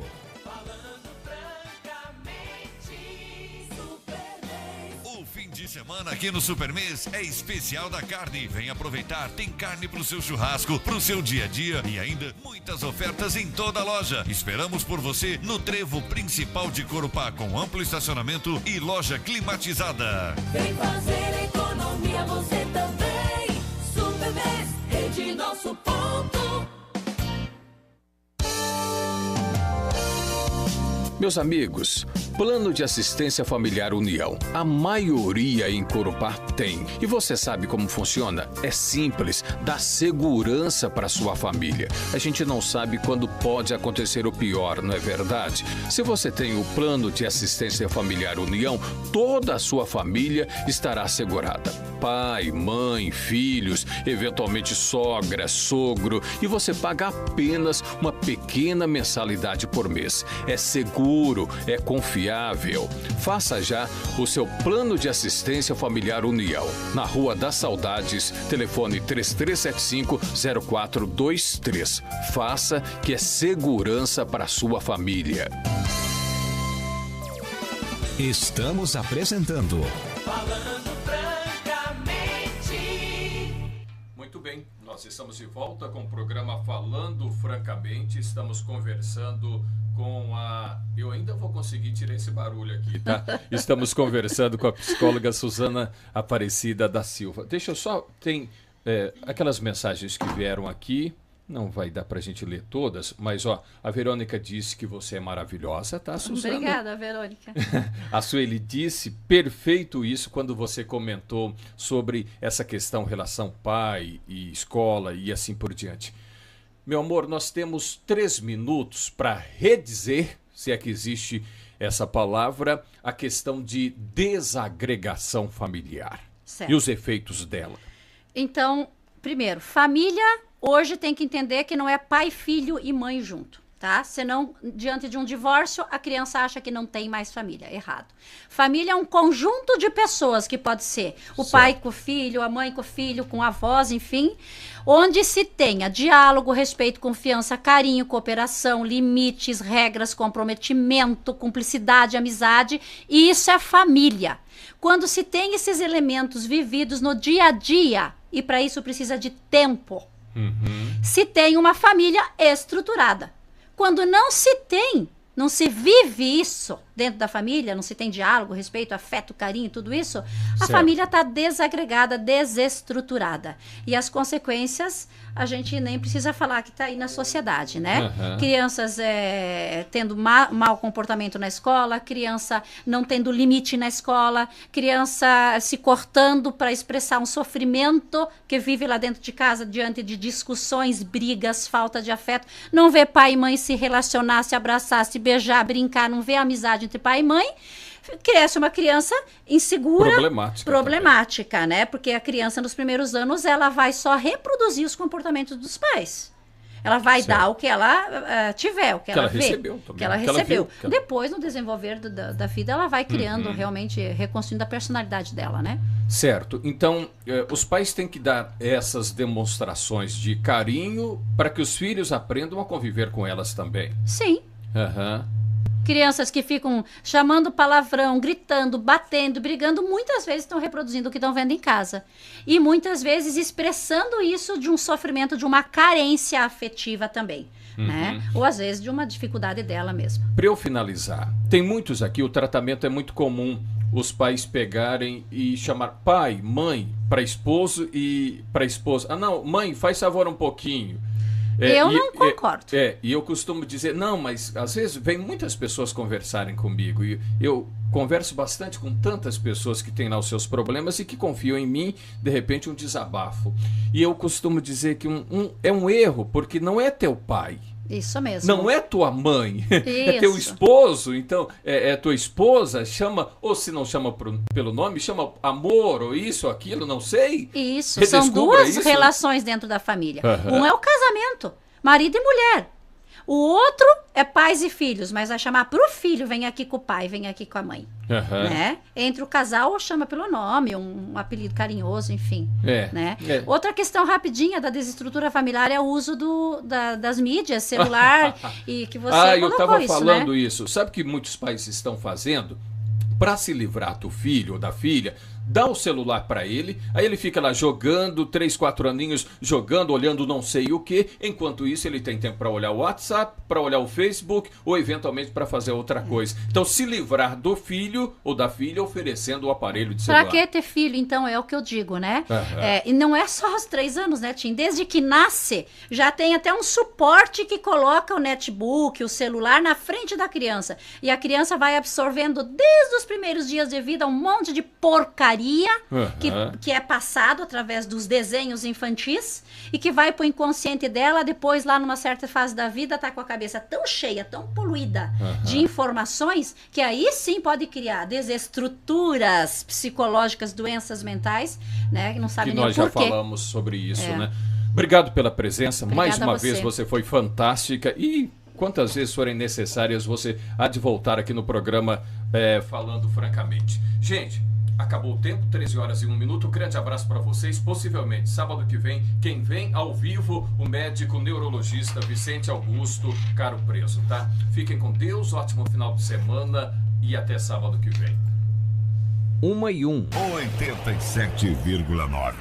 O fim de semana aqui no Supermês é especial da carne. Vem aproveitar, tem carne pro seu churrasco, pro seu dia a dia e ainda muitas ofertas em toda a loja. Esperamos por você no trevo principal de Corupá, com amplo estacionamento e loja climatizada. Vem fazer economia você também. Supermês, rede Nosso Ponto. Meus amigos, Plano de Assistência Familiar União. A maioria em Corupá tem. E você sabe como funciona? É simples, dá segurança para sua família. A gente não sabe quando pode acontecer o pior, não é verdade? Se você tem o Plano de Assistência Familiar União, toda a sua família estará assegurada. Pai, mãe, filhos, eventualmente sogra, sogro, e você paga apenas uma pequena mensalidade por mês. É seguro, é confiável. Faça já o seu Plano de Assistência Familiar União. Na Rua das Saudades, telefone 3375-0423. Faça, que é segurança para a sua família. Estamos apresentando Muito bem, nós estamos de volta com o programa Falando Francamente. Estamos conversando com a... Eu ainda vou conseguir tirar esse barulho aqui, tá? Estamos conversando com a psicóloga Suzana Aparecida da Silva. Deixa eu só... Tem aquelas mensagens que vieram aqui. Não vai dar pra gente ler todas, mas ó, a Verônica disse que você é maravilhosa, tá, Suzana? Obrigada, Verônica. A Sueli disse, perfeito isso, quando você comentou sobre essa questão, relação pai e escola e assim por diante. Meu amor, nós temos 3 minutos para redizer, se é que existe essa palavra, a questão de desagregação familiar. Certo. E os efeitos dela. Então, primeiro, família... Hoje tem que entender que não é pai, filho e mãe junto, tá? Senão, diante de um divórcio, a criança acha que não tem mais família. Errado. Família é um conjunto de pessoas que pode ser o pai com o filho, a mãe com o filho, com avós, enfim, onde se tenha diálogo, respeito, confiança, carinho, cooperação, limites, regras, comprometimento, cumplicidade, amizade. E isso é família. Quando se tem esses elementos vividos no dia a dia, e para isso precisa de tempo, se tem uma família estruturada. Quando não se tem, não se vive isso dentro da família, não se tem diálogo, respeito, afeto, carinho, tudo isso, a família está desagregada, desestruturada. E as consequências, a gente nem precisa falar que está aí na sociedade, né? Crianças tendo mau comportamento na escola, criança não tendo limite na escola, criança se cortando para expressar um sofrimento que vive lá dentro de casa diante de discussões, brigas, falta de afeto, não vê pai e mãe se relacionar, se abraçar, se beijar, brincar, não vê amizade entre pai e mãe, cresce uma criança insegura, problemática, né? Porque a criança nos primeiros anos ela vai só reproduzir os comportamentos dos pais. Ela vai dar o que ela tiver, o que ela vê, recebeu também, que ela recebeu. Viu, Depois, no desenvolver da vida, ela vai criando realmente, reconstruindo a personalidade dela, né? Certo. Então, os pais têm que dar essas demonstrações de carinho para que os filhos aprendam a conviver com elas também. Sim. Crianças que ficam chamando palavrão, gritando, batendo, brigando, muitas vezes estão reproduzindo o que estão vendo em casa. E muitas vezes expressando isso de um sofrimento, de uma carência afetiva também. Né? Ou às vezes de uma dificuldade dela mesma. Para eu finalizar, tem muitos aqui, o tratamento é muito comum, os pais pegarem e chamar pai, mãe, para esposo e para esposa. Ah não, mãe, faz favor um pouquinho. Eu não concordo. E eu costumo dizer, não, mas às vezes vem muitas pessoas conversarem comigo e eu converso bastante com tantas pessoas que têm lá os seus problemas e que confiam em mim, de repente um desabafo. E eu costumo dizer que é um erro, porque não é teu pai. Isso mesmo. Não é tua mãe, é teu esposo, então é tua esposa, chama, ou se não chama pelo nome, chama amor, ou isso, ou aquilo, não sei. Isso, são duas relações dentro da família. Um é o casamento, marido e mulher. O outro é pais e filhos, mas vai chamar pro filho, vem aqui com o pai, vem aqui com a mãe. Né? Entre o casal, chama pelo nome, um apelido carinhoso, enfim. Né? Outra questão rapidinha da desestrutura familiar é o uso das mídias, celular, e que você colocou eu estava isso, falando né? isso. Sabe o que muitos pais estão fazendo? Para se livrar do filho ou da filha, dá o celular para ele, aí ele fica lá jogando, 3, 4 aninhos jogando, olhando não sei o que. Enquanto isso, ele tem tempo para olhar o WhatsApp, para olhar o Facebook ou eventualmente para fazer outra coisa. Então, se livrar do filho ou da filha oferecendo o aparelho de celular. Para que ter filho, então, é o que eu digo, né? E não é só aos 3 anos, né, Tim? Desde que nasce, já tem até um suporte que coloca o netbook, o celular na frente da criança. E a criança vai absorvendo desde os primeiros dias de vida um monte de porcaria que é passado através dos desenhos infantis e que vai pro inconsciente dela, depois lá numa certa fase da vida tá com a cabeça tão cheia, tão poluída de informações, que aí sim pode criar desestruturas psicológicas, doenças mentais, né, que não sabe nem o porquê. Nós já falamos sobre isso, né? Obrigado pela presença, Obrigada mais uma vez você foi fantástica e quantas vezes forem necessárias você há de voltar aqui no programa falando francamente. Gente, acabou o tempo, 13 horas e 1 minuto. Um grande abraço para vocês. Possivelmente, sábado que vem, quem vem ao vivo, o médico neurologista Vicente Augusto Caro Preso, tá? Fiquem com Deus, ótimo final de semana e até sábado que vem. 1 e 1. 87,9.